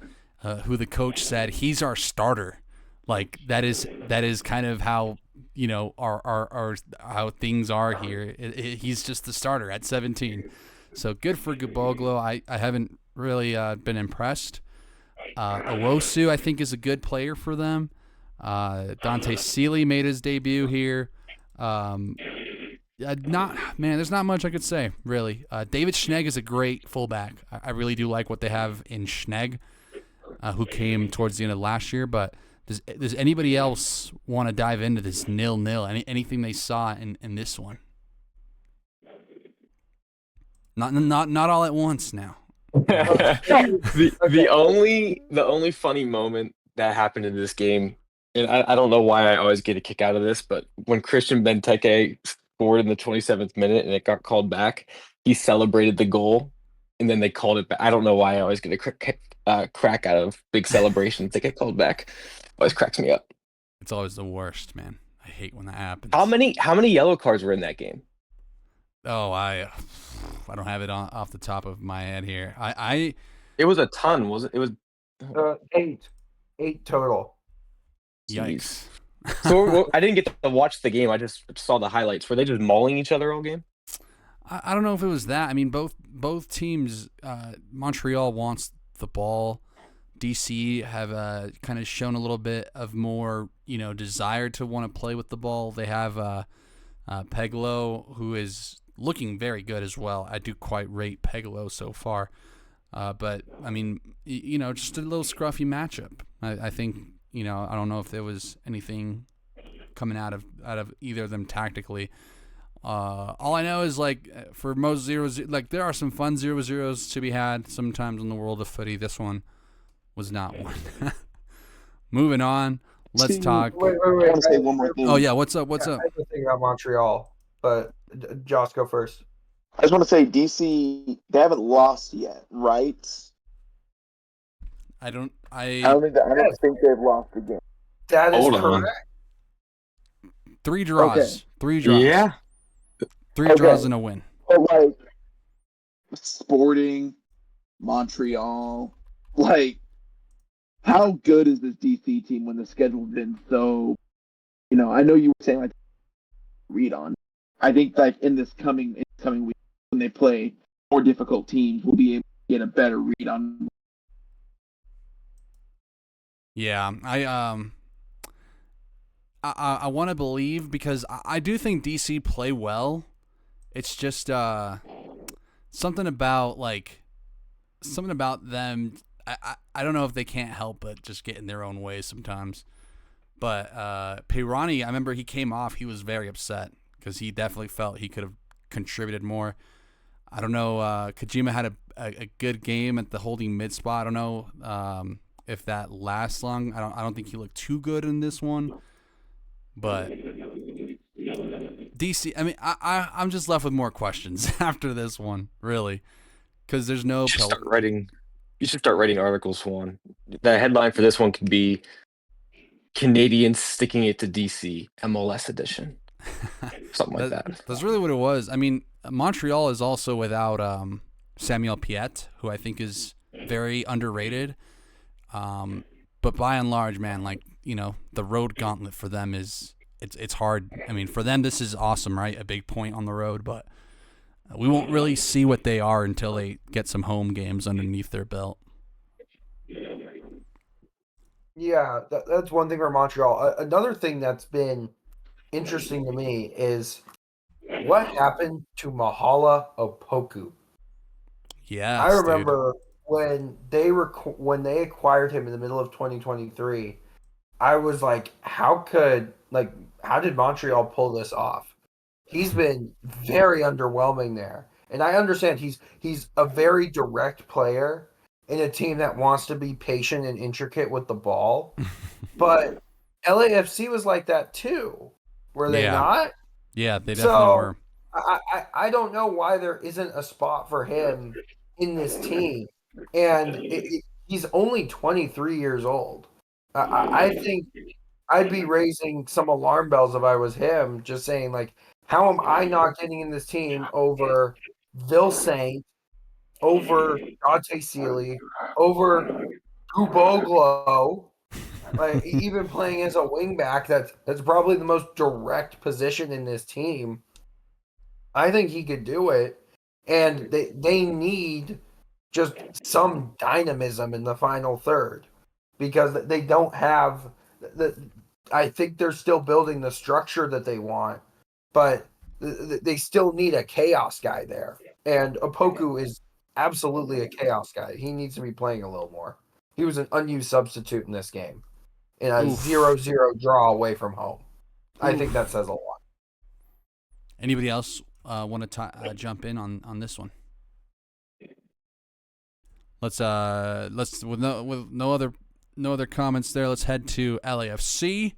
who the coach said he's our starter. Like that is kind of how our how things are here. He's just the starter at 17. So good for Guboglo. I haven't really been impressed. Owosu, I think, is a good player for them. Dante Seeley made his debut here. There's not much I could say, really. David Schnegg is a great fullback. I really do like what they have in Schnegg, who came towards the end of last year. But does anybody else want to dive into this 0-0? Anything they saw in this one? Not all at once now.
the only funny moment that happened in this game, and I don't know why I always get a kick out of this, but when Christian Benteke scored in the 27th minute and it got called back, he celebrated the goal, and then they called it back. I don't know why I always get a crack out of big celebrations that get called back. Always cracks me up.
It's always the worst, man. I hate when that happens.
How many yellow cards were in that game?
Oh, I don't have it off the top of my head here.
It was a ton, was it? It was
8 total.
Yikes.
So I didn't get to watch the game. I just saw the highlights. Were they just mauling each other all game?
I don't know if it was that. I mean, both teams. Montreal wants the ball. DC have kind of shown a little bit of more, desire to want to play with the ball. They have Peglo, who is looking very good as well. I do quite rate Peglo so far. But, I mean, just a little scruffy matchup. I think, I don't know if there was anything coming out of either of them tactically. All I know is, for most 0-0, there are some fun 0-0s to be had sometimes in the world of footy. This one was not one. Moving on. Let's talk.
Wait.
I want to say one more thing.
Oh, yeah. What's up?
I have to think about Montreal, but Joss, go first.
I just want to say DC, they haven't lost yet, right?
I don't
think they've lost a game.
That is
Hold on.
correct.
3 draws.
Okay.
3 draws.
Yeah.
3 draws and a win.
But Sporting, Montreal, how good is this DC team when the schedule's been so? I know you were saying read on. I think in this coming week when they play more difficult teams, we'll be able to get a better read on.
Yeah, I want to believe because I do think DC play well. It's just something about them. I don't know if they can't help but just get in their own way sometimes. But Pirani, I remember he came off. He was very upset because he definitely felt he could have contributed more. I don't know. Kojima had a good game at the holding mid spot. I don't know if that lasts long. I don't think he looked too good in this one. But DC, I mean, I'm just left with more questions after this one, really, because there's no.
You should start writing articles, Juan. The headline for this one could be "Canadians sticking it to DC MLS edition," something like that.
That's really what it was. I mean, Montreal is also without Samuel Piette, who I think is very underrated. But by and large, man, the road gauntlet for them it's hard. I mean, for them, this is awesome, right? A big point on the road, but we won't really see what they are until they get some home games underneath their belt.
Yeah, that's one thing for Montreal. Another thing that's been interesting to me is what happened to Mahala Opoku.
Yeah,
I remember when they acquired him in the middle of 2023. I was like, how did Montreal pull this off? He's been very underwhelming there. And I understand he's a very direct player in a team that wants to be patient and intricate with the ball. But LAFC was like that too. Were they not?
Yeah, they definitely were.
I don't know why there isn't a spot for him in this team, and he's only 23 years old. I think I'd be raising some alarm bells if I was him, just saying like, how am I not getting in this team over Vilsaint, over Dante Sealy, over Guboglo, like even playing as a wingback, that's probably the most direct position in this team. I think he could do it, and they need just some dynamism in the final third because they don't have the. I think they're still building the structure that they want, but they still need a chaos guy there, and Opoku is absolutely a chaos guy. He needs to be playing a little more. He was an unused substitute in this game, in a 0-0 draw away from home. I think that says a lot.
Anybody else want to jump in on this one? Let's with no other comments there. Let's head to LAFC.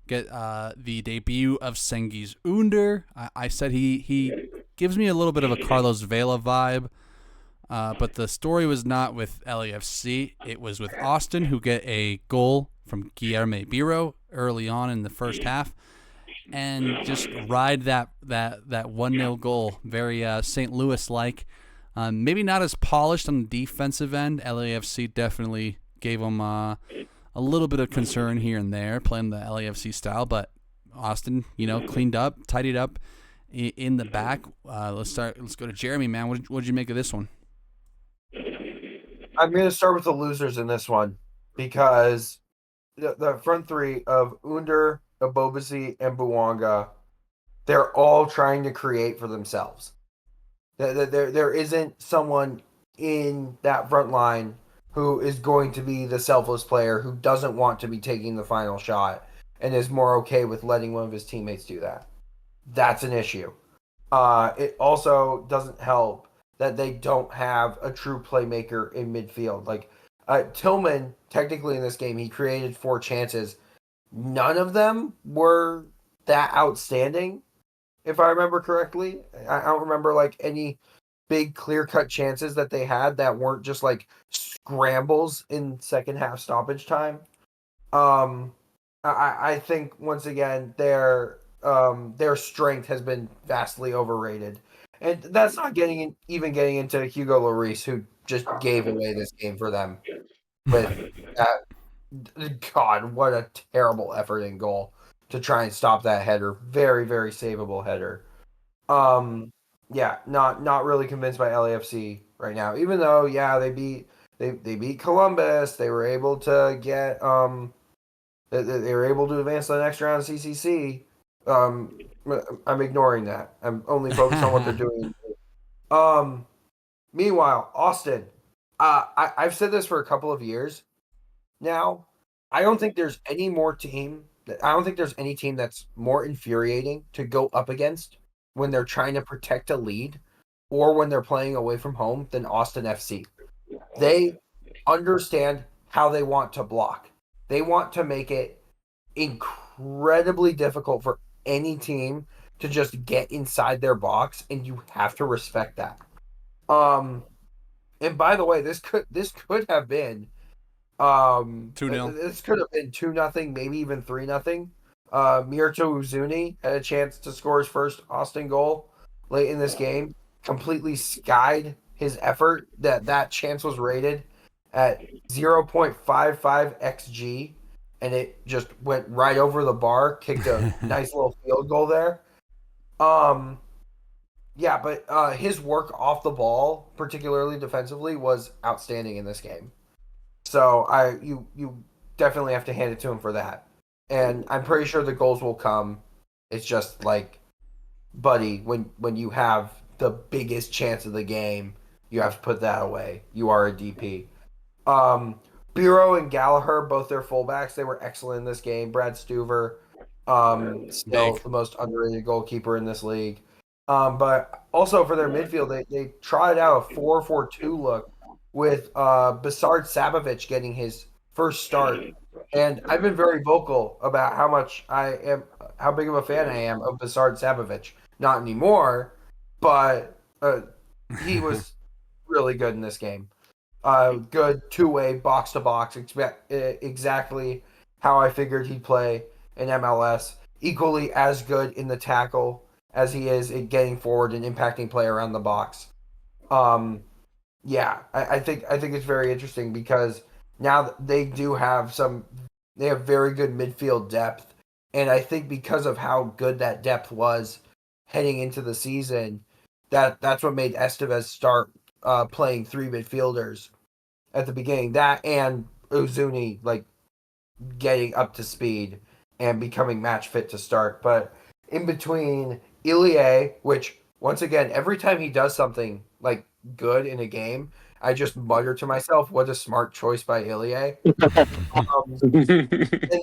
Get the debut of Cengiz Ünder. I said he gives me a little bit of a Carlos Vela vibe, but the story was not with LAFC. It was with Austin, who get a goal from Guilherme Biro early on in the first half, and just ride that 1-0 goal. Very St. Louis-like. Maybe not as polished on the defensive end. LAFC definitely gave them a little bit of concern here and there, playing the LAFC style. But Austin, cleaned up, tidied up in the back. Let's go to Jeremy, man. What did you make of this one?
I'm going to start with the losers in this one because the front three of Ünder, Abobasi, and Bouanga, they're all trying to create for themselves. There isn't someone in that front line who is going to be the selfless player who doesn't want to be taking the final shot and is more okay with letting one of his teammates do that. That's an issue. It also doesn't help that they don't have a true playmaker in midfield. Like Tillman, technically in this game, he created 4 chances. None of them were that outstanding, if I remember correctly. I don't remember like any big clear-cut chances that they had that weren't just like scrambles in second half stoppage time. I think once again their strength has been vastly overrated, and that's not getting into Hugo Lloris, who just gave away this game for them with that. God, what a terrible effort in goal to try and stop that header. Very, very savable header. Yeah, not really convinced by LAFC right now. Even though, they beat Columbus. They were able to get they were able to advance to the next round of CCC. I'm ignoring that. I'm only focused on what they're doing. Meanwhile, Austin, I've said this for a couple of years now. I don't think there's any team that's more infuriating to go up against when they're trying to protect a lead or when they're playing away from home than Austin FC. They understand how they want to block. They want to make it incredibly difficult for any team to just get inside their box, and you have to respect that. And by the way, this could have been
2-0.
This could have been 2-0, maybe even 3-0. Mirto Uzuni had a chance to score his first Austin goal late in this game. Completely skied his effort. That chance was rated at 0.55 xG, and it just went right over the bar. Kicked a nice little field goal there. But his work off the ball, particularly defensively, was outstanding in this game. So you definitely have to hand it to him for that. And I'm pretty sure the goals will come. It's just like, buddy, when you have the biggest chance of the game, you have to put that away. You are a DP. Biro and Gallagher, both their fullbacks, they were excellent in this game. Brad Stuver, still the most underrated goalkeeper in this league. But also for their midfield, they tried out a 4-4-2 look with Basard Sabovic getting his first start. And I've been very vocal about how big of a fan I am of Basard Sabovic. Not anymore, but he was really good in this game. Good two-way, box-to-box, exactly how I figured he'd play in MLS. Equally as good in the tackle as he is in getting forward and impacting play around the box. Yeah, I think it's very interesting because now they have very good midfield depth, and I think because of how good that depth was heading into the season, that's what made Estevez start playing three midfielders at the beginning. That and Uzuni getting up to speed and becoming match fit to start. But in between Ilie, which once again, every time he does something good in a game, I just mutter to myself, "What a smart choice by Ilie." And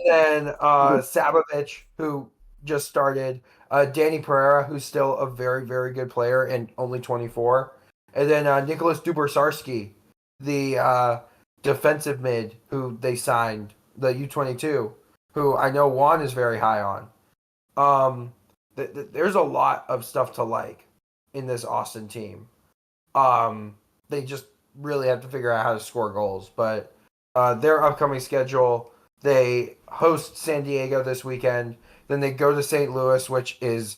then Savovich, who just started, Danny Pereira, who's still a very, very good player and only 24, and then Nicholas Dubersarski, the defensive mid who they signed, the U22, who I know Juan is very high on. There's a lot of stuff to like in this Austin team. They just really have to figure out how to score goals. But their upcoming schedule, they host San Diego this weekend. Then they go to St. Louis, which is,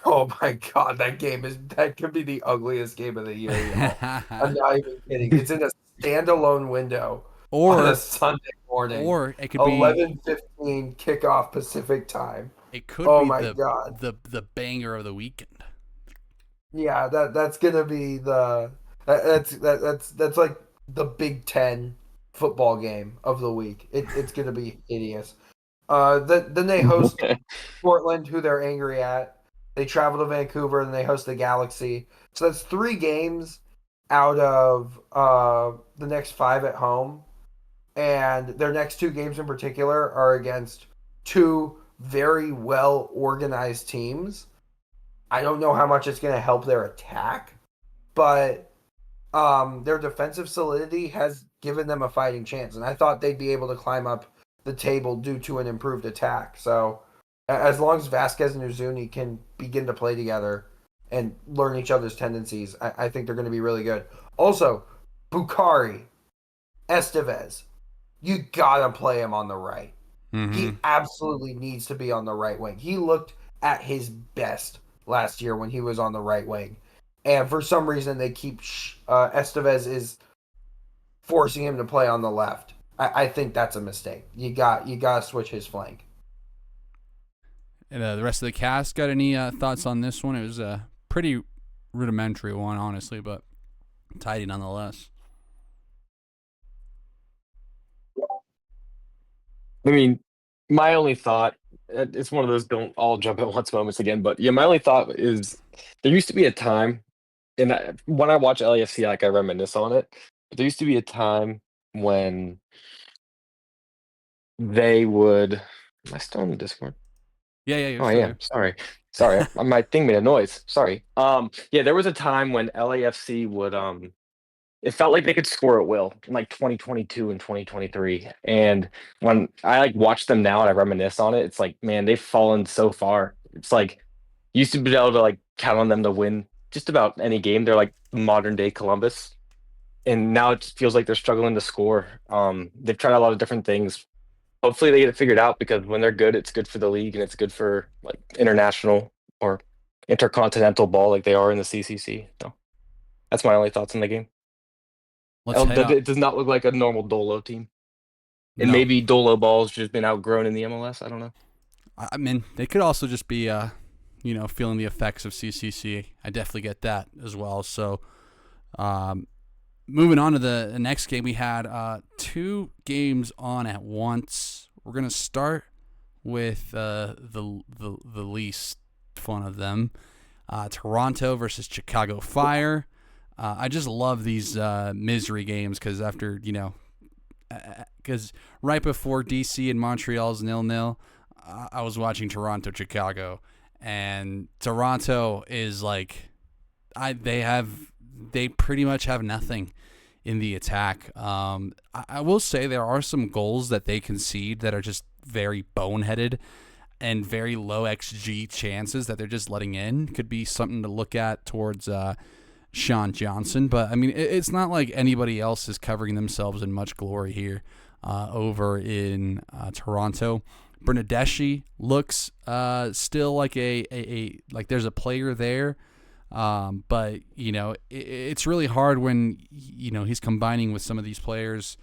oh my God, that could be the ugliest game of the year. I'm not even kidding. It's in a standalone window on a Sunday morning.
Or it could
11:15 kickoff Pacific time.
It could
oh
be
my God.
the banger of the weekend.
Yeah, that's gonna be that's like the Big Ten football game of the week. It's gonna be hideous. Then they host Portland, who they're angry at. They travel to Vancouver, and they host the Galaxy. So that's 3 games out of the next 5 at home. And their next 2 games in particular are against 2 very well organized teams. I don't know how much it's going to help their attack, but their defensive solidity has given them a fighting chance. And I thought they'd be able to climb up the table due to an improved attack. So as long as Vasquez and Uzuni can begin to play together and learn each other's tendencies, I think they're going to be really good. Also, Bukhari, Estevez, you got to play him on the right.
Mm-hmm.
He absolutely needs to be on the right wing. He looked at his best last year when he was on the right wing. And for some reason, they keep Estevez is forcing him to play on the left. I think that's a mistake. You got to switch his flank.
And the rest of the cast got any thoughts on this one? It was a pretty rudimentary one, honestly, but tidy nonetheless.
I mean, my only thought, it's one of those don't all jump at once moments again, but yeah, my only thought is there used to be a time, and when I watch LAFC, I reminisce on it, but there used to be a time when they would, am I still in the Discord?
Yeah, you're
Oh,
still
yeah,
there.
sorry, my thing made a noise, sorry. Yeah, there was a time when LAFC would, it felt like they could score at will in 2022 and 2023. And when I watch them now and I reminisce on it, it's man, they've fallen so far. It's used to be able to count on them to win just about any game. They're modern day Columbus. And now it just feels like they're struggling to score. They've tried a lot of different things. Hopefully they get it figured out, because when they're good, it's good for the league and it's good for international or intercontinental ball like they are in the CCC. So that's my only thoughts on the game. It does not look like a normal Dolo team. And maybe Dolo ball's just been outgrown in the MLS. I don't know.
I mean, they could also just be, feeling the effects of CCC. I definitely get that as well. So, moving on to the next game, we had 2 games on at once. We're gonna start with the least fun of them, Toronto versus Chicago Fire. I just love these misery games because right before DC and Montreal's 0-0, I was watching Toronto-Chicago, and Toronto is they pretty much have nothing in the attack. I will say there are some goals that they concede that are just very boneheaded. and very low XG chances that they're just letting in could be something to look at towards Sean Johnson. But, I mean, it's not like anybody else is covering themselves in much glory here over in Toronto. Bernadeschi looks still like like there's a player there. But, it's really hard when, he's combining with some of these players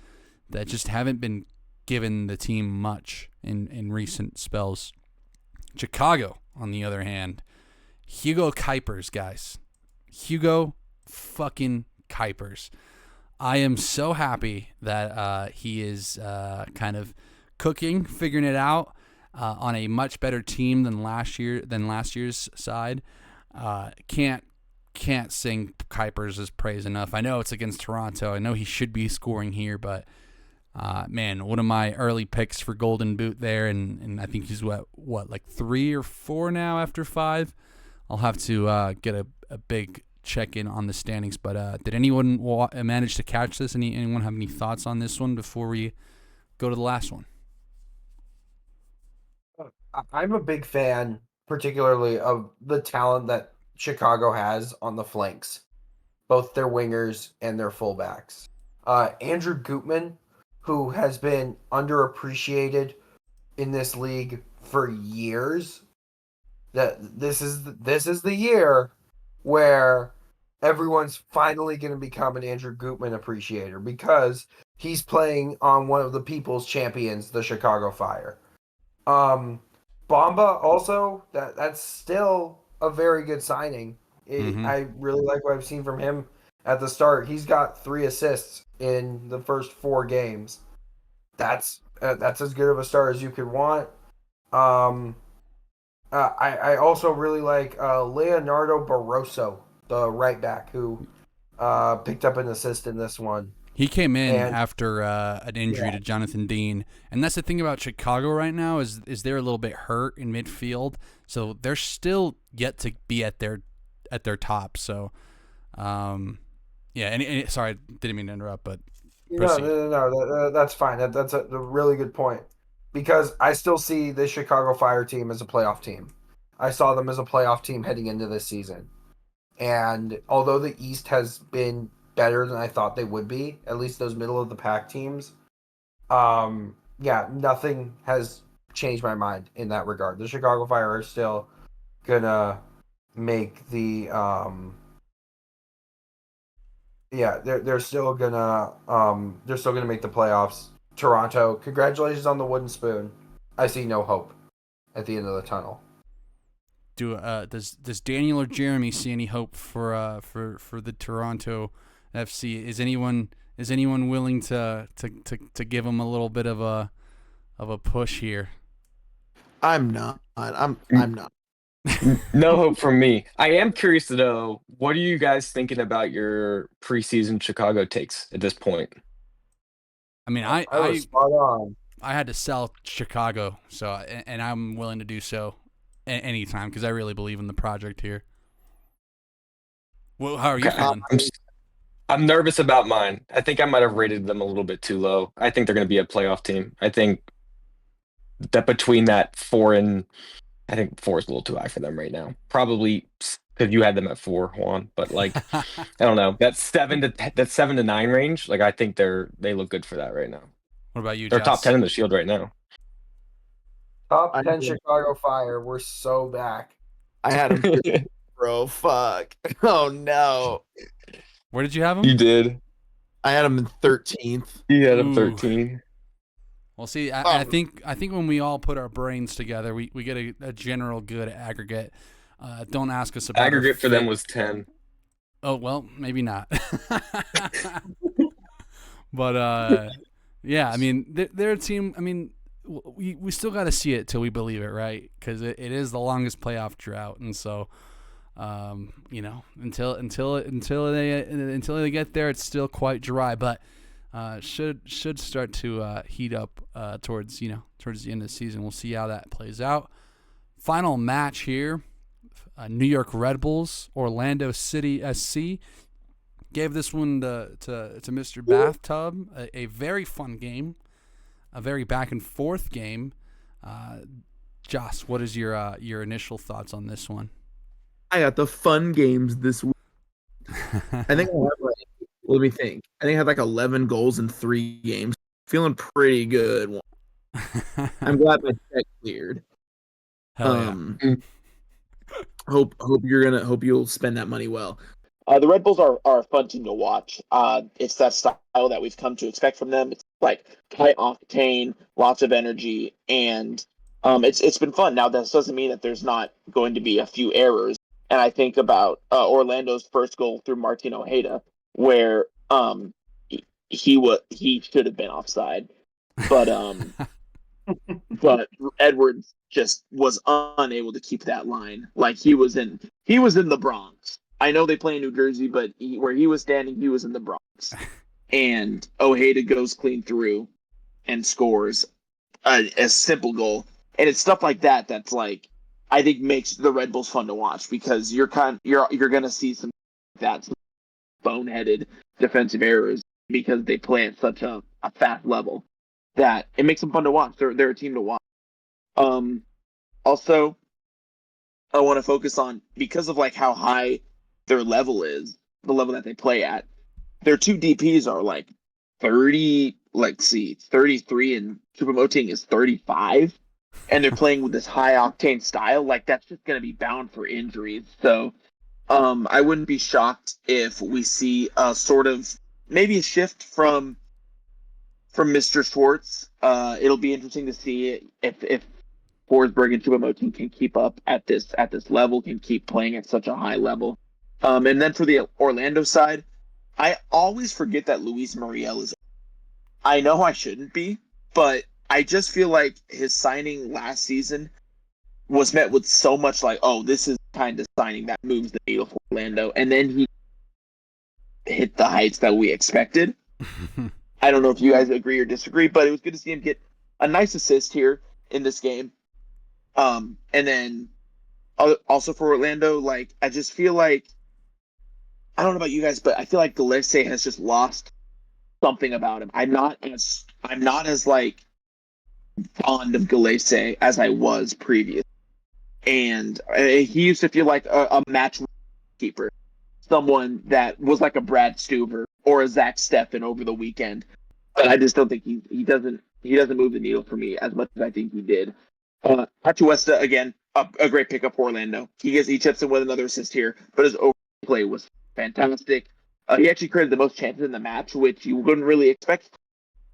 that just haven't been given the team much in recent spells. Chicago, on the other hand, Hugo Kuipers, guys. Hugo fucking Kuipers. I am so happy that he is kind of figuring it out on a much better team than last year's side. Can't sing Kuipers' praise enough. I know it's against Toronto. I know he should be scoring here, but man, one of my early picks for Golden Boot there, and I think he's like 3 or 4 now after 5. I'll have to get a big check-in on the standings, but did anyone manage to catch this? Anyone have any thoughts on this one before we go to the last one?
I'm a big fan, particularly of the talent that Chicago has on the flanks, both their wingers and their fullbacks. Andrew Gutman, who has been underappreciated in this league for years, that this is the year where everyone's finally going to become an Andrew Gutman appreciator, because he's playing on one of the people's champions, the Chicago Fire. Bamba also, that's still a very good signing. I really like what I've seen from him at the start. He's got 3 assists in the first 4 games. That's as good of a start as you could want. I also really like Leonardo Barroso, the right back, who picked up an assist in this one.
He came in after an injury to Jonathan Dean, and that's the thing about Chicago right now is they're a little bit hurt in midfield, so they're still yet to be at their top. So, yeah. Sorry, I didn't mean to interrupt, but proceed.
No, that's fine. That's a really good point, because I still see the Chicago Fire team as a playoff team. I saw them as a playoff team heading into this season, and although the East has been better than I thought they would be, at least those middle of the pack teams, nothing has changed my mind in that regard. The Chicago Fire are still gonna make the they're still gonna make the playoffs. Toronto, congratulations on the wooden spoon. I see no hope at the end of the tunnel.
Does Daniel or Jeremy see any hope for the Toronto FC? Is anyone willing to give them a little bit of a push here?
I'm not. I'm not.
No hope from me. I am curious to know, what are you guys thinking about your preseason Chicago takes at this point?
I mean,
I was spot on.
I had to sell Chicago, so and I'm willing to do so anytime, because I really believe in the project here. Well, how are you feeling?
I'm nervous about mine. I think I might have rated them a little bit too low. I think they're going to be a playoff team. I think that between that 4 and I think 4 is a little too high for them right now. Probably because you had them at 4, Juan. But like, I don't know, that 7 to 9 range. Like, I think they look good for that right now.
What about you?
They're
Joss?
top 10 in the Shield right now.
Top 10 Chicago Fire. We're so back.
I had him, bro. Fuck. Oh no.
Where did you have him?
You did.
I had him in 13th.
You had him 13.
Well, see, I think when we all put our brains together, we get a general good aggregate. Don't ask us about
aggregate for them was 10.
Oh well, maybe not. But yeah, I mean, they're a team. I mean, we still got to see it till we believe it, right? Because it is the longest playoff drought, and so until they get there, it's still quite dry. But should start to heat up towards the end of the season. We'll see how that plays out. Final match here: New York Red Bulls, Orlando City SC. Gave this one to Mr. Bathtub. A very fun game, a very back and forth game. Joss, what is your initial thoughts on this one?
I got the fun games this week. I think let me think. I think I had like 11 goals in 3 games. Feeling pretty good. I'm glad my check cleared.
Hell yeah.
Hope you'll spend that money well.
The Red Bulls are a fun team to watch. It's that style that we've come to expect from them. It's like high octane, lots of energy, and it's been fun. Now, this doesn't mean that there's not going to be a few errors. And I think about Orlando's first goal through Martin Ojeda, where he should have been offside, but but Edwards just was unable to keep that line. Like he was in the Bronx. I know they play in New Jersey, but where he was standing, he was in the Bronx. And Ojeda goes clean through and scores a simple goal. And it's stuff like that that's like I think makes the Red Bulls fun to watch, because you're gonna see some boneheaded defensive errors because they play at such a fast level that it makes them fun to watch. They're a team to watch. Also, I want to focus on, because of like how high their level is, the level that they play at. Their 2 DPs are like 30, 33, and Choupo-Moting is 35, and they're playing with this high octane style. Like that's just going to be bound for injuries. So, I wouldn't be shocked if we see a sort of maybe a shift from Mr. Schwartz. It'll be interesting to see if Forsberg and Choupo-Moting can keep up at this level, can keep playing at such a high level. And then for the Orlando side, I always forget that Luis Muriel is. I know I shouldn't be, but I just feel like his signing last season was met with so much like, oh, this is kind of signing that moves the needle for Orlando, and then he hit the heights that we expected. I don't know if you guys agree or disagree, but it was good to see him get a nice assist here in this game. And then also for Orlando, like I just feel like, I don't know about you guys, but I feel like Gillespie has just lost something about him. I'm not as like fond of Gillespie as I was previous, and he used to feel like a match keeper, someone that was like a Brad Stuver or a Zach Steffen over the weekend. But I just don't think he doesn't move the needle for me as much as I think he did. Atuesta, again, a great pickup for Orlando. He chips in with another assist here, but his overplay was fantastic. He actually created the most chances in the match, which you wouldn't really expect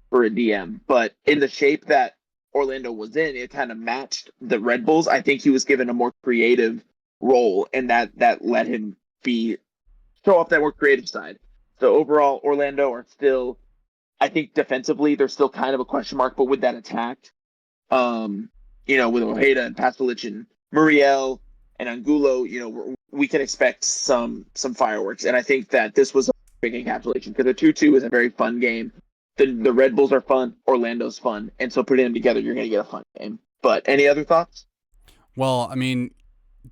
for a DM. But in the shape that Orlando was in, it kind of matched the Red Bulls. I think he was given a more creative role, and that let him show off that more creative side. So overall, Orlando are still, I think defensively, they're still kind of a question mark, but with that attack, with Ojeda and Pasalic and Muriel and Angulo, we can expect some fireworks. And I think that this was a big encapsulation, because the 2-2 is a very fun game. The Red Bulls are fun, Orlando's fun, and so putting them together, you're going to get a fun game. But any other thoughts?
Well, I mean,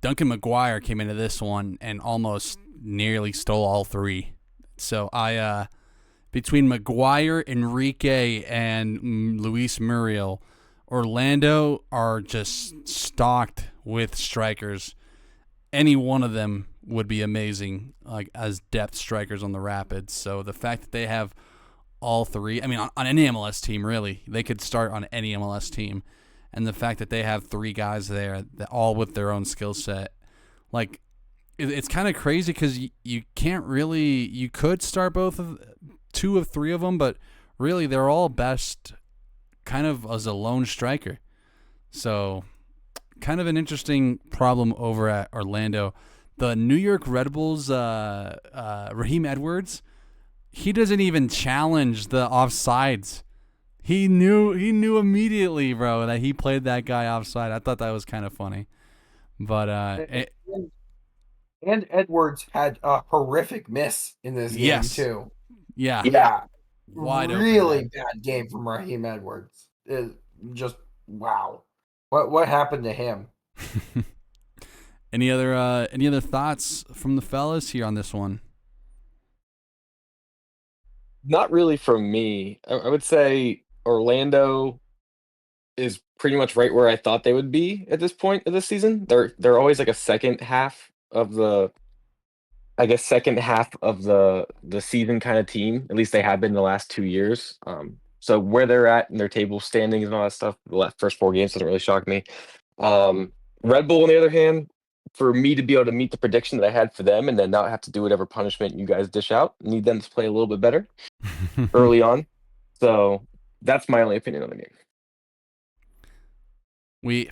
Duncan McGuire came into this one and almost nearly stole all 3. So between McGuire, Enrique, and Luis Muriel, Orlando are just stocked with strikers. Any one of them would be amazing, like as depth strikers on the Rapids. So the fact that they have all 3, I mean, on any MLS team, really, they could start on any MLS team. And the fact that they have 3 guys there, that all with their own skill set, like, it's kind of crazy, because you can't really, you could start 2 of 3 of them, but really they're all best kind of as a lone striker. So kind of an interesting problem over at Orlando. The New York Red Bulls, Raheem Edwards, he doesn't even challenge the offsides. He knew immediately, bro, that he played that guy offside. I thought that was kind of funny. But
and Edwards had a horrific miss in this game too.
Yeah. Wide
really
open.
bad game from Raheem Edwards. Just wow. What happened to him?
Any other thoughts from the fellas here on this one?
Not really from me. I would say Orlando, is pretty much right where I thought they would be at this point of the season. They're always like a second half of the the season kind of team. At least they have been the last 2 years. So where they're at in their table standings and all that stuff, the first 4 games doesn't really shock me. Red Bull, on the other hand, for me to be able to meet the prediction that I had for them and then not have to do whatever punishment you guys dish out, need them to play a little bit better early on. So that's my only opinion on the game.
We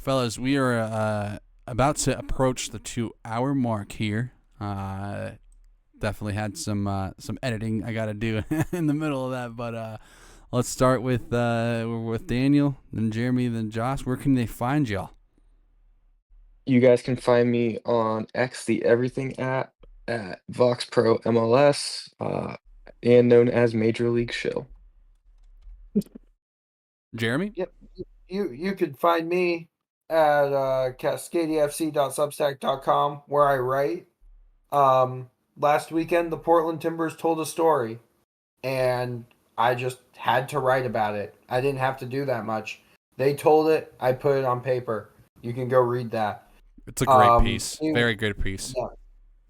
are about to approach the 2-hour mark here. Definitely had some editing I got to do in the middle of that, but let's start with Daniel, then Jeremy, then Josh. Where can they find y'all?
You guys can find me on X, the Everything app, at Vox Pro MLS, and known as Major League Shill.
Jeremy?
Yep. You could find me at cascadiafc.substack.com where I write. Last weekend, the Portland Timbers told a story, and I just had to write about it. I didn't have to do that much. They told it. I put it on paper. You can go read that.
It's a great piece. Very good piece.
Yeah.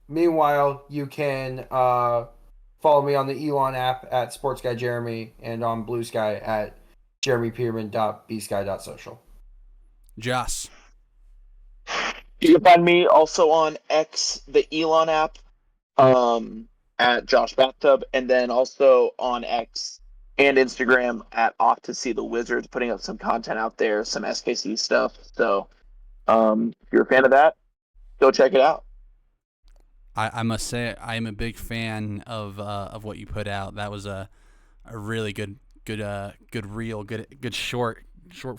Meanwhile, you can follow me on the Elon app at Sports Guy Jeremy and on Blue Sky at jeremypeterman.bsky.social.
Joss.
You can find me also on X, the Elon app, at Josh Bathtub, and then also on X and Instagram at Off to See the Wizards, putting up some content out there, some SKC stuff. So if you're a fan of that, go check it out.
I must say I am a big fan of what you put out. That was a really good reel, good short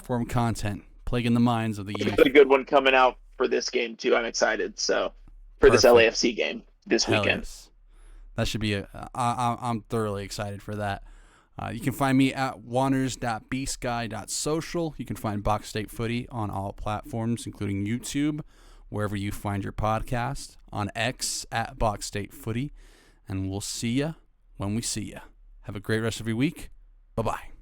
form content, plaguing the minds of the youth.
Got a good one coming out for this game too. I'm excited. So for this LAFC game this weekend.
Yes. That should be I'm thoroughly excited for that. You can find me at juanners.bsky.social. You can find Box State Footy on all platforms, including YouTube, wherever you find your podcast, on X at Box State Footy. And we'll see ya when we see ya. Have a great rest of your week. Bye-bye.